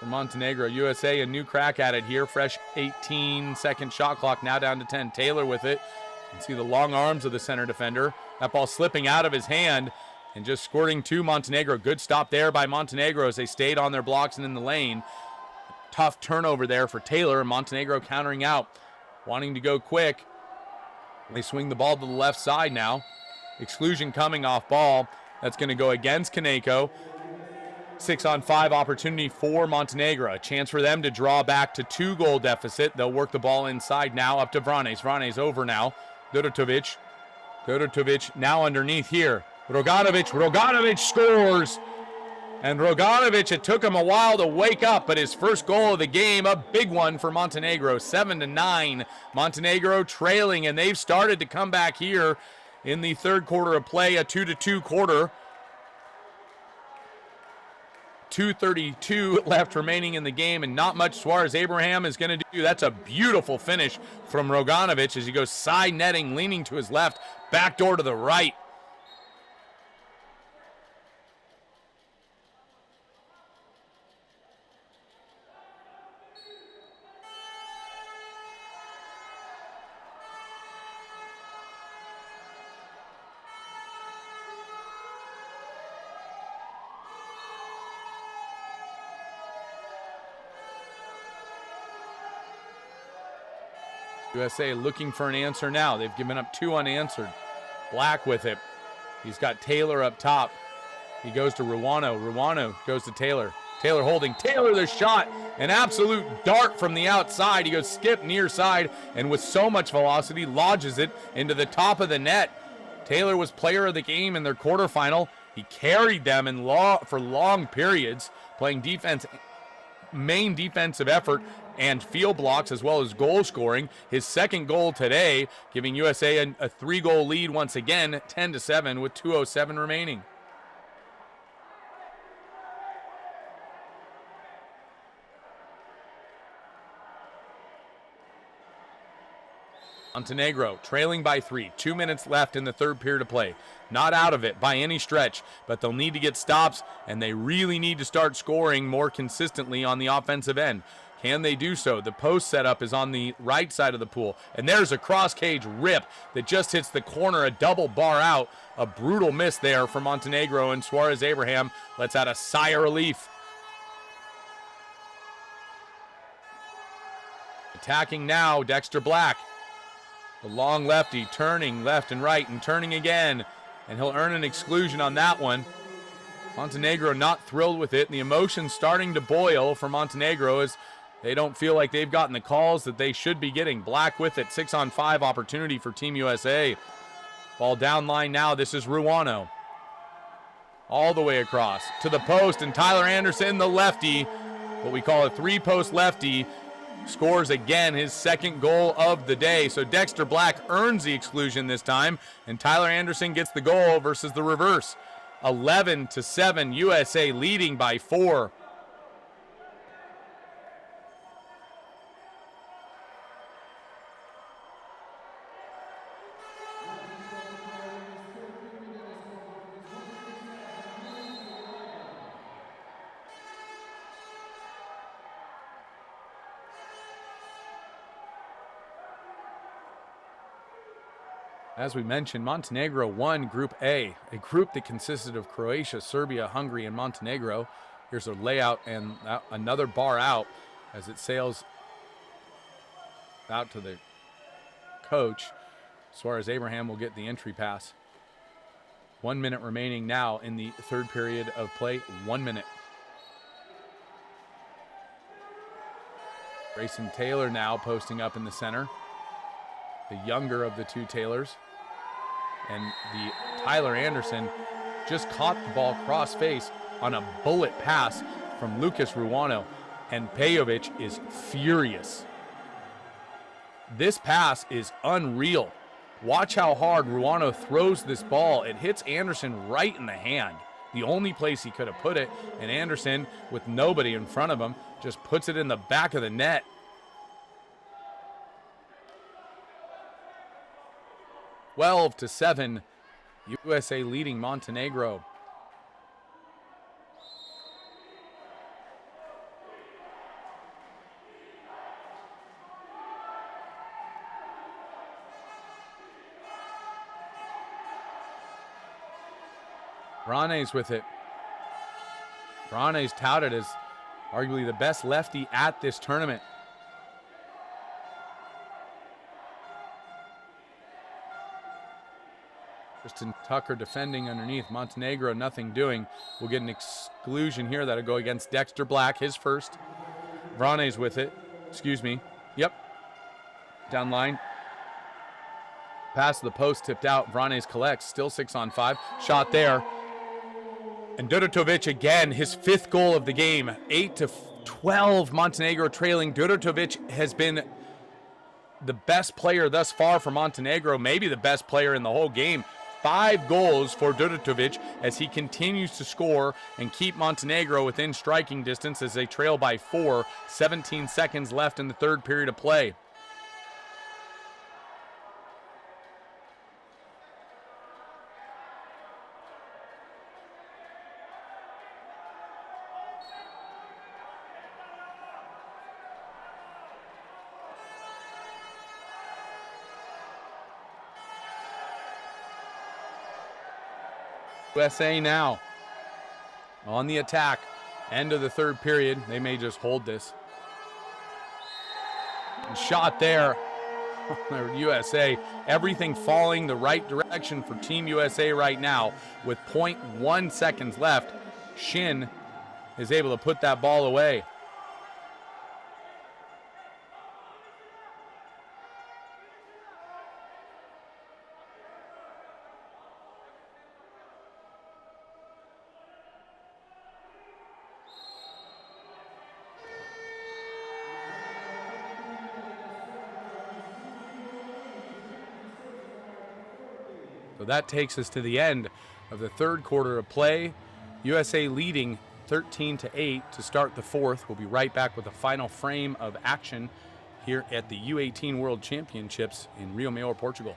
For Montenegro, USA a new crack at it here. Fresh 18-second shot clock, now down to 10. Taylor with it. You can see the long arms of the center defender. That ball slipping out of his hand and just squirting to Montenegro. Good stop there by Montenegro as they stayed on their blocks and in the lane. Tough turnover there for Taylor, and Montenegro countering out, wanting to go quick. They swing the ball to the left side now. Exclusion coming off ball. That's going to go against Kaneko. 6-on-5 opportunity for Montenegro. A chance for them to draw back to 2-goal deficit. They'll work the ball inside now up to Vranes. Vranes over now. Dodatovic now underneath here. Roganovic scores. And Roganovic, it took him a while to wake up, but his first goal of the game, a big one for Montenegro, 7-9. Montenegro trailing, and they've started to come back here in the 3rd quarter of play, a 2-2 quarter. 2:32 left remaining in the game, and not much Suarez Abraham is going to do. That's a beautiful finish from Roganovic as he goes side netting, leaning to his left, back door to the right. USA looking for an answer now. They've given up 2 unanswered. Black with it. He's got Taylor up top. He goes to Ruano. Ruano goes to Taylor. Taylor holding. Taylor the shot. An absolute dart from the outside. He goes skip near side, and with so much velocity, lodges it into the top of the net. Taylor was player of the game in their quarterfinal. He carried them for long periods, playing defense, main defensive effort, and field blocks as well as goal scoring. His 2nd goal today, giving USA a 3-goal lead once again, 10-7 with 2:07 remaining. Montenegro trailing by 3, 2 minutes left in the 3rd period of play. Not out of it by any stretch, but they'll need to get stops, and they really need to start scoring more consistently on the offensive end. Can they do so? The post setup is on the right side of the pool, and there's a cross-cage rip that just hits the corner, a double bar out. A brutal miss there for Montenegro, and Suarez Abraham lets out a sigh of relief. Attacking now, Dexter Black. The long lefty turning left and right and turning again, and he'll earn an exclusion on that one. Montenegro not thrilled with it, and the emotions starting to boil for Montenegro as they don't feel like they've gotten the calls that they should be getting. Black with it, 6-on-5 opportunity for Team USA. Ball down line now, this is Ruano. All the way across to the post, and Tyler Anderson, the lefty, what we call a 3-post lefty, scores again, his 2nd goal of the day. So Dexter Black earns the exclusion this time, and Tyler Anderson gets the goal versus the reverse. 11-7, USA leading by 4. As we mentioned, Montenegro won Group A, a group that consisted of Croatia, Serbia, Hungary, and Montenegro. Here's a layout and another bar out as it sails out to the coach. Suarez Abraham will get the entry pass. 1 minute remaining now in the third period of play. 1 minute. Grayson Taylor now posting up in the center. The younger of the two Taylors. And the Tyler Anderson just caught the ball cross-face on a bullet pass from Lucas Ruano. And Pejovic is furious. This pass is unreal. Watch how hard Ruano throws this ball. It hits Anderson right in the hand. The only place he could have put it. And Anderson, with nobody in front of him, just puts it in the back of the net. 12-7, USA leading Montenegro. Vranes with it. Vranes touted as arguably the best lefty at this tournament. Tristan Tucker defending underneath. Montenegro nothing doing. We'll get an exclusion here that'll go against Dexter Black, his first. Vranes with it. Excuse me. Yep. Down line. Pass to the post tipped out. Vranes collects. Still 6-on-5. Shot there. And Dodatovic again, his fifth goal of the game. 8-12, Montenegro trailing. Dodatovic has been the best player thus far for Montenegro, maybe the best player in the whole game. 5 goals for Dodatovic as he continues to score and keep Montenegro within striking distance as they trail by 4. 17 seconds left in the third period of play. USA now on the attack. End of the third period. They may just hold this. And shot there. USA. Everything falling the right direction for Team USA right now with 0.1 seconds left. Shin is able to put that ball away. So that takes us to the end of the third quarter of play. USA leading 13-8 to start the fourth. We'll be right back with the final frame of action here at the U18 World Championships in Rio Maior, Portugal.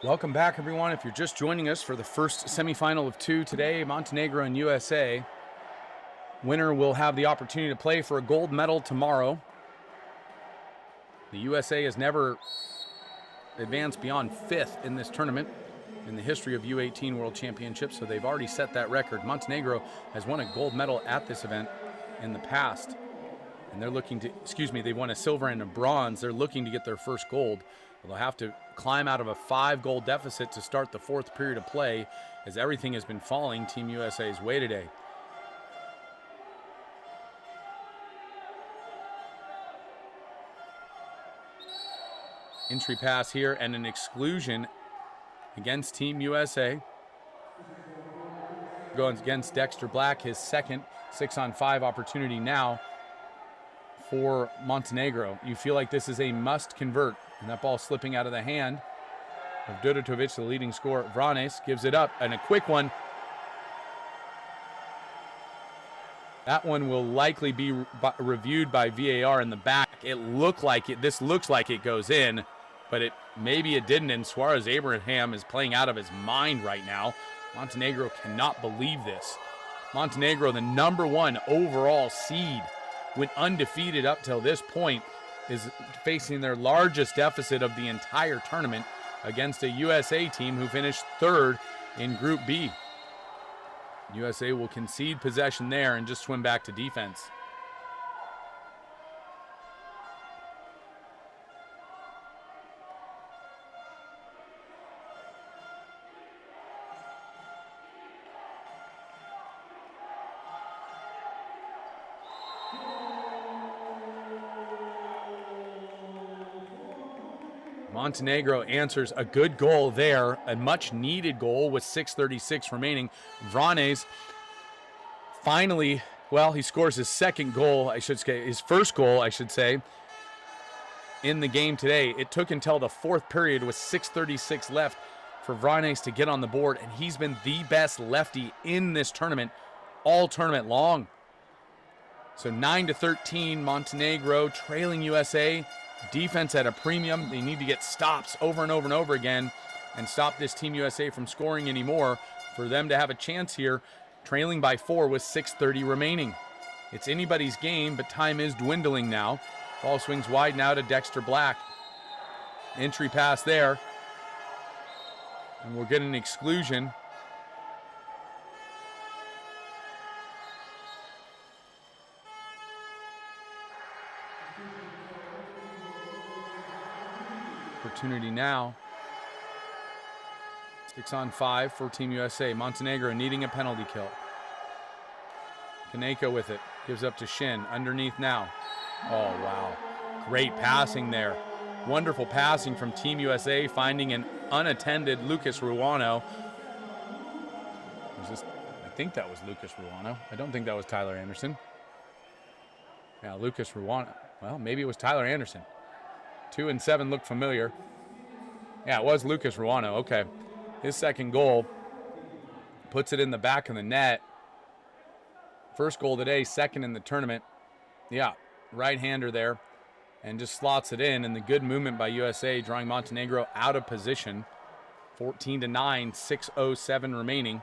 Welcome back, everyone. If you're just joining us for the first semifinal of two today, Montenegro and USA. Winner will have the opportunity to play for a gold medal tomorrow. The USA has never advanced beyond fifth in this tournament in the history of U18 World Championships, so they've already set that record. Montenegro has won a gold medal at this event in the past, and they're looking to, they've won a silver and a bronze. They're looking to get their first gold. They'll have to climb out of a 5-goal deficit to start the fourth period of play, as everything has been falling Team USA's way today. Entry pass here and an exclusion against Team USA. Going against Dexter Black, his second 6-on-5 opportunity now for Montenegro. You feel like this is a must convert. And that ball slipping out of the hand of Dudatovic, the leading scorer. Vranes gives it up, and a quick one. That one will likely be reviewed by VAR in the back. This looks like it goes in, but maybe it didn't, and Suarez Abraham is playing out of his mind right now. Montenegro cannot believe this. Montenegro, the #1 overall seed, went undefeated up till this point, is facing their largest deficit of the entire tournament against a USA team who finished third in Group B. USA will concede possession there and just swim back to defense. Montenegro answers a good goal there, a much needed goal with 6:36 remaining. Vranes finally, he scores his second goal, his first goal, I should say, in the game today. It took until the fourth period with 6:36 left for Vranes to get on the board, and he's been the best lefty in this tournament all tournament long. So 9-13, Montenegro trailing USA. Defense at a premium. They need to get stops over and over and over again and stop this Team USA from scoring anymore for them to have a chance here, trailing by 4 with 6:30 remaining. It's anybody's game, but time is dwindling now. Ball swings wide now to Dexter Black. Entry pass there. And we'll get an exclusion. Opportunity now. 6-on-5 for Team USA. Montenegro needing a penalty kill. Kaneko with it. Gives up to Shin. Underneath now. Oh, wow. Great passing there. Wonderful passing from Team USA, finding an unattended Lucas Ruano. I think that was Lucas Ruano. I don't think that was Tyler Anderson. Yeah, Lucas Ruano. Well, maybe it was Tyler Anderson. 2 and 7 look familiar. Yeah, it was Lucas Ruano. Okay. His second goal puts it in the back of the net. First goal today, second in the tournament. Yeah, right-hander there. And just slots it in. And the good movement by USA, drawing Montenegro out of position. 14-9, 6:07 remaining.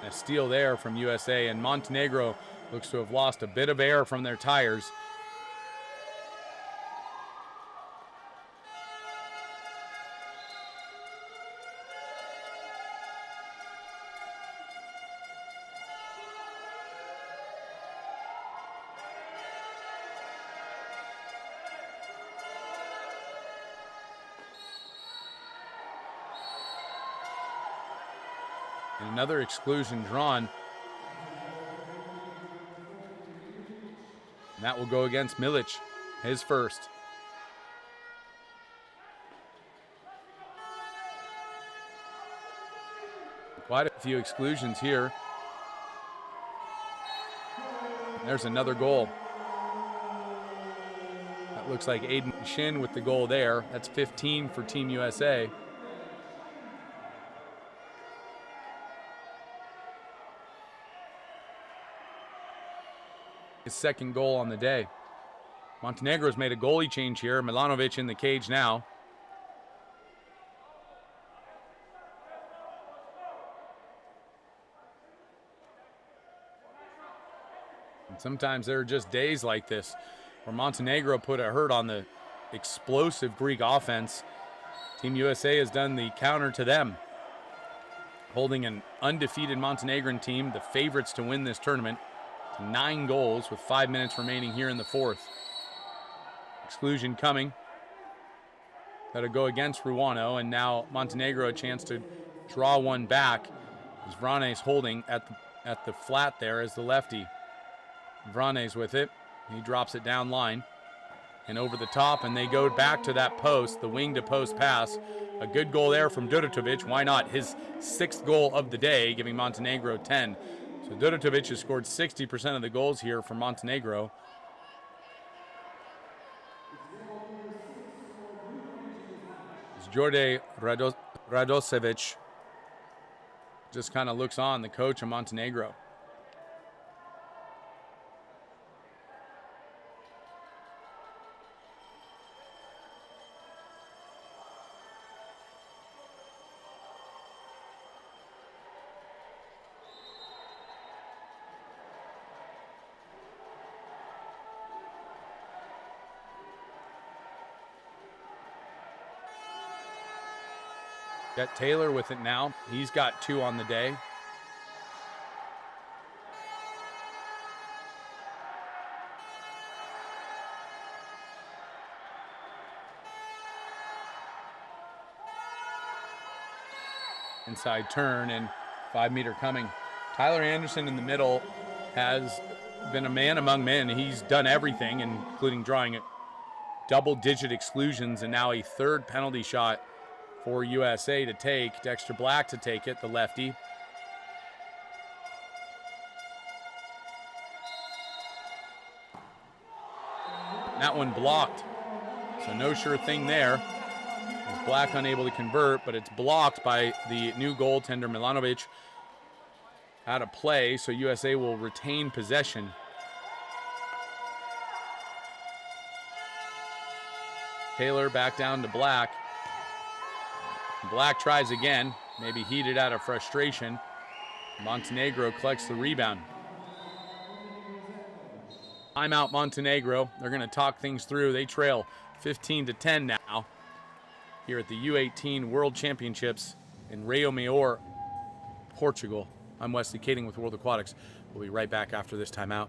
A steal there from USA, and Montenegro looks to have lost a bit of air from their tires. And another exclusion drawn. And that will go against Milic, his first. Quite a few exclusions here. There's another goal. That looks like Aiden Shin with the goal there. That's 15 for Team USA. his second goal on the day. Montenegro's made a goalie change here. Milanovic in the cage now. And sometimes there are just days like this where Montenegro put a hurt on the explosive Greek offense. Team USA has done the counter to them, holding an undefeated Montenegrin team, the favorites to win this tournament, to 9 goals with 5 minutes remaining here in the fourth. Exclusion coming. That'll go against Ruano, and now Montenegro a chance to draw one back as Vranes holding at the flat there as the lefty. Vranes with it. He drops it down line and over the top, and they go back to that post, the wing to post pass. A good goal there from Duratovic. Why not? His 6th goal of the day, giving Montenegro 10. So Duratovic has scored 60% of the goals here for Montenegro. Jorge Radosevic just kind of looks on, the coach of Montenegro. Got Taylor with it now. He's got 2 on the day. Inside turn and 5-meter coming. Tyler Anderson in the middle has been a man among men. He's done everything, including drawing double-digit exclusions, and now a 3rd penalty shot for USA to take. Dexter Black to take it, the lefty. That one blocked, so no sure thing there. As Black unable to convert, but it's blocked by the new goaltender Milanovic out of play, so USA will retain possession. Taylor back down to Black. Black tries again, maybe heated out of frustration. Montenegro collects the rebound. Timeout Montenegro. They're going to talk things through. They trail 15-10 now here at the U18 World Championships in Rio Maior, Portugal. I'm Wesley Kading with World Aquatics. We'll be right back after this timeout.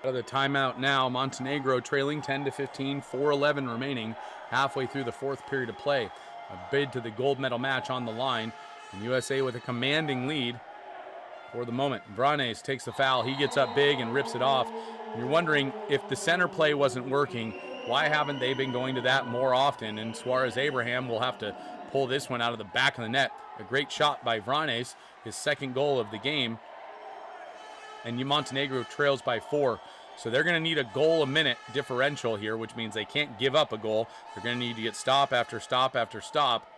Out of the timeout now, Montenegro trailing 10-15, 4:11 remaining, halfway through the 4th period of play. A bid to the gold medal match on the line, and USA with a commanding lead for the moment. Vranes takes the foul. He gets up big and rips it off. And you're wondering, if the center play wasn't working, why haven't they been going to that more often? And Suarez Abraham will have to pull this one out of the back of the net. A great shot by Vranes, his 2nd goal of the game. And Montenegro trails by 4. So they're going to need a goal a minute differential here, which means they can't give up a goal. They're going to need to get stop after stop after stop.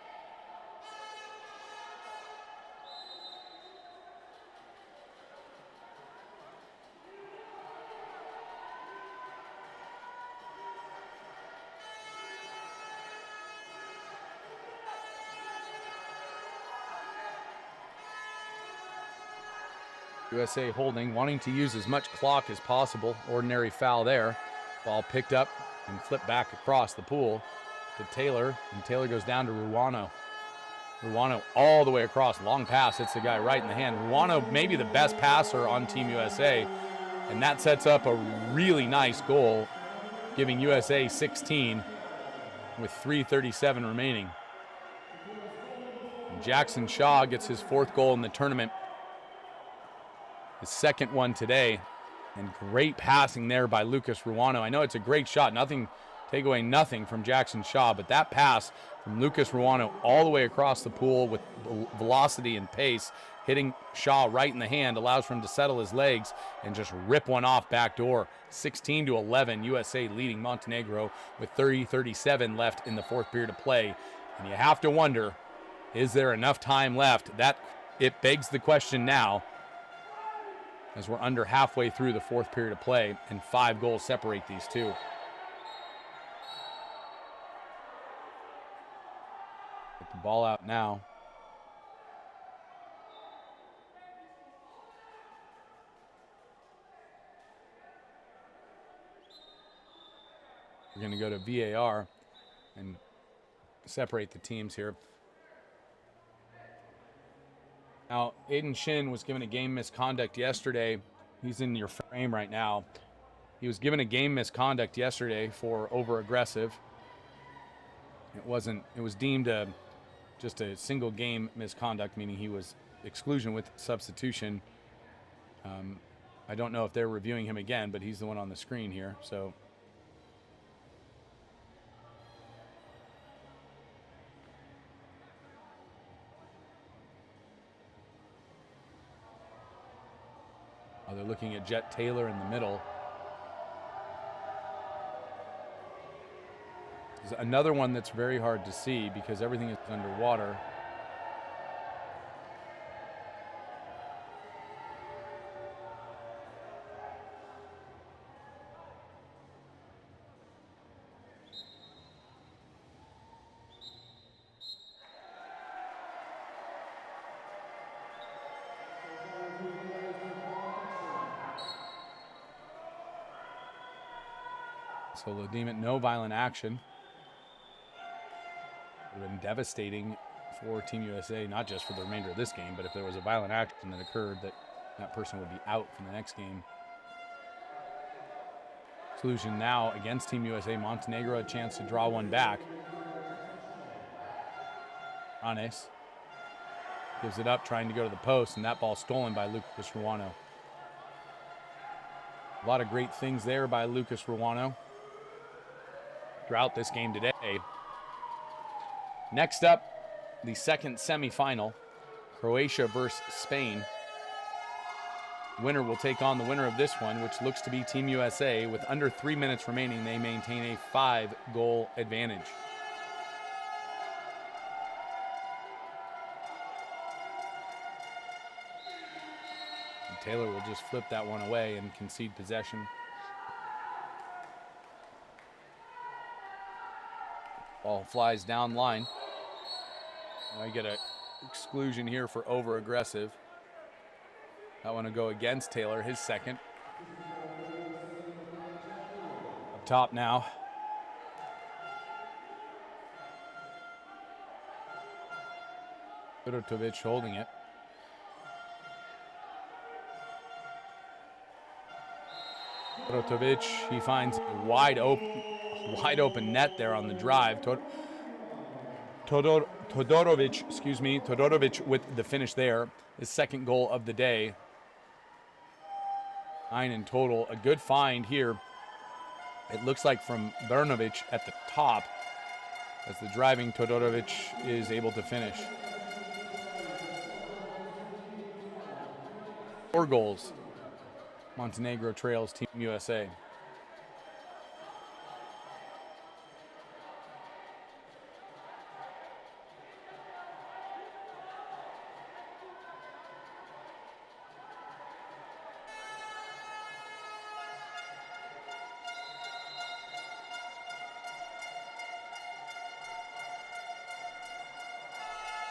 USA holding, wanting to use as much clock as possible. Ordinary foul there. Ball picked up and flipped back across the pool to Taylor, and Taylor goes down to Ruano. Ruano all the way across, long pass, hits the guy right in the hand. Ruano maybe the best passer on Team USA, and that sets up a really nice goal, giving USA 16 with 3:37 remaining. And Jackson Shaw gets his 4th goal in the tournament, his 2nd one today, and great passing there by Lucas Ruano. I know it's a great shot, take away nothing from Jackson Shaw, but that pass from Lucas Ruano all the way across the pool with velocity and pace, hitting Shaw right in the hand, allows for him to settle his legs and just rip one off backdoor. 16-11, USA leading Montenegro with 30:37 left in the 4th period of play. And you have to wonder, is there enough time left? It begs the question now, as we're under halfway through the 4th period of play, and 5 goals separate these two. Get the ball out now. We're going to go to VAR and separate the teams here. Now, Aiden Shin was given a game misconduct yesterday. He's in your frame right now. He was given a game misconduct yesterday for over-aggressive. It was deemed just a single game misconduct, meaning he was exclusion with substitution. I don't know if they're reviewing him again, but he's the one on the screen here. So they're looking at Jet Taylor in the middle. There's another one that's very hard to see because everything is underwater. So they'll deem it no violent action. It would have been devastating for Team USA, not just for the remainder of this game, but if there was a violent action that occurred, that person would be out from the next game. Exclusion now against Team USA. Montenegro a chance to draw one back. Ranes gives it up, trying to go to the post, and that ball stolen by Lucas Ruano. A lot of great things there by Lucas Ruano throughout this game today. Next up, the second semifinal, Croatia versus Spain. Winner will take on the winner of this one, which looks to be Team USA. With under 3 minutes remaining, they maintain a 5-goal advantage. And Taylor will just flip that one away and concede possession. Ball flies down line. I get an exclusion here for over-aggressive. That one will go against Taylor, his second. Up top now. Mitrovic holding it. Mitrovic, he finds a wide open net there on the drive. Todorovic with the finish there. His second goal of the day. 9 in total. A good find here. It looks like from Bernovic at the top, as the driving Todorovic is able to finish. 4 goals. Montenegro trails Team USA.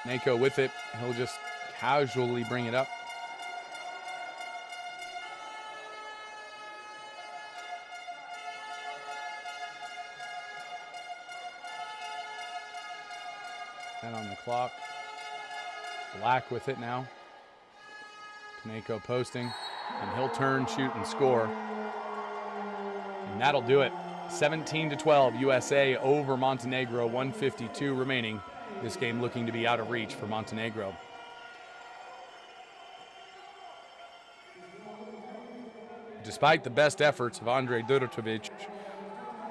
Nako with it. He'll just casually bring it up. 10 on the clock. Black with it now. Kaneko posting, and he'll turn, shoot, and score. And that'll do it. 17-12, USA over Montenegro, 1:52 remaining. This game looking to be out of reach for Montenegro. Despite the best efforts of Andre Durotovic,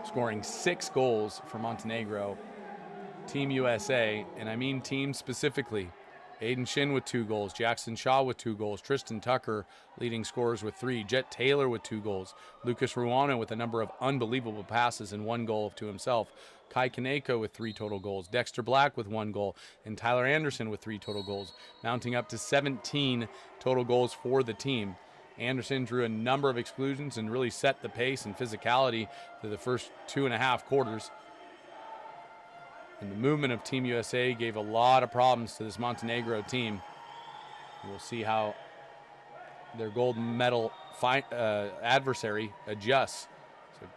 scoring 6 goals for Montenegro, Team USA, and I mean team specifically, Aiden Shin with 2 goals, Jackson Shaw with 2 goals, Tristan Tucker leading scorers with 3, Jet Taylor with 2 goals, Lucas Ruano with a number of unbelievable passes and 1 goal to himself, Kai Kaneko with 3 total goals, Dexter Black with 1 goal, and Tyler Anderson with 3 total goals, mounting up to 17 total goals for the team. Anderson drew a number of exclusions and really set the pace and physicality to the first 2.5 quarters. And the movement of Team USA gave a lot of problems to this Montenegro team. We'll see how their gold medal adversary adjusts. So,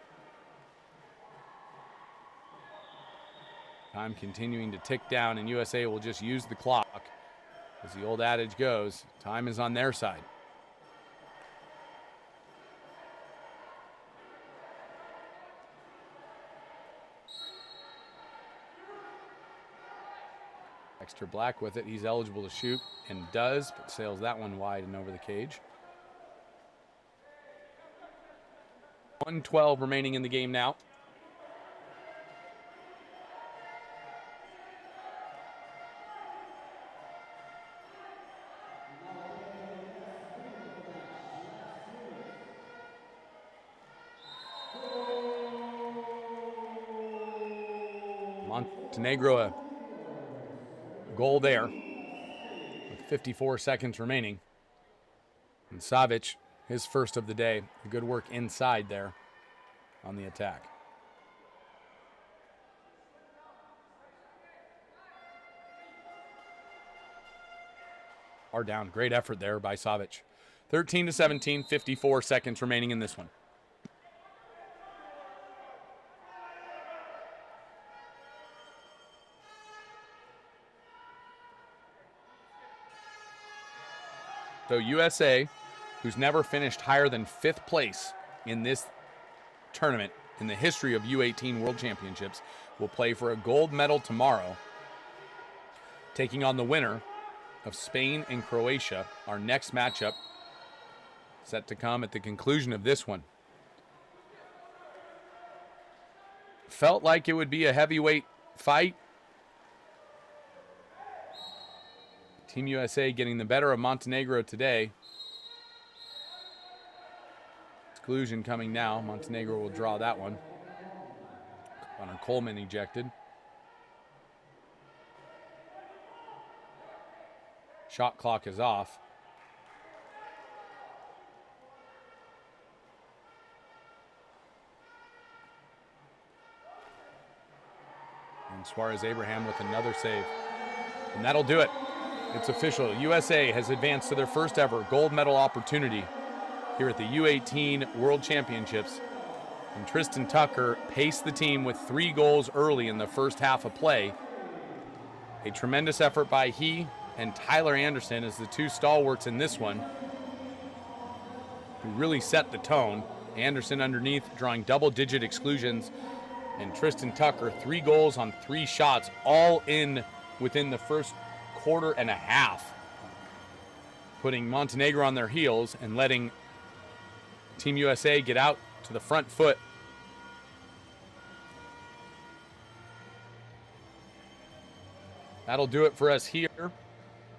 time continuing to tick down, and USA will just use the clock. As the old adage goes, time is on their side. Dexter Black with it. He's eligible to shoot and does, but sails that one wide and over the cage. 1:12 remaining in the game now. Montenegro a goal there with 54 seconds remaining. And Savic, his first of the day. Good work inside there on the attack. Are down. Great effort there by Savic. 13-17, 54 seconds remaining in this one. So USA, who's never finished higher than 5th place in this tournament in the history of U18 World Championships, will play for a gold medal tomorrow, taking on the winner of Spain and Croatia. Our next matchup set to come at the conclusion of this one. Felt like it would be a heavyweight fight. Team USA getting the better of Montenegro today. Exclusion coming now. Montenegro will draw that one. Connor Coleman ejected. Shot clock is off. And Suarez Abraham with another save. And that'll do it. It's official. USA has advanced to their first ever gold medal opportunity here at the U18 World Championships. And Tristan Tucker paced the team with 3 goals early in the first half of play. A tremendous effort by he and Tyler Anderson as the 2 stalwarts in this one, who really set the tone. Anderson underneath drawing double-digit exclusions, and Tristan Tucker 3 goals on 3 shots, all in within the first quarter and a half, putting Montenegro on their heels and letting Team USA get out to the front foot. That'll do it for us here.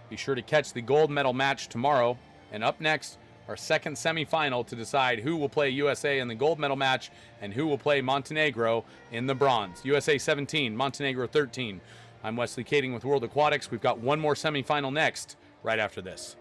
Be sure to catch the gold medal match tomorrow. And up next, our second semifinal to decide who will play USA in the gold medal match and who will play Montenegro in the bronze. USA 17, Montenegro 13. I'm Wesley Kading with World Aquatics. We've got one more semifinal next, right after this.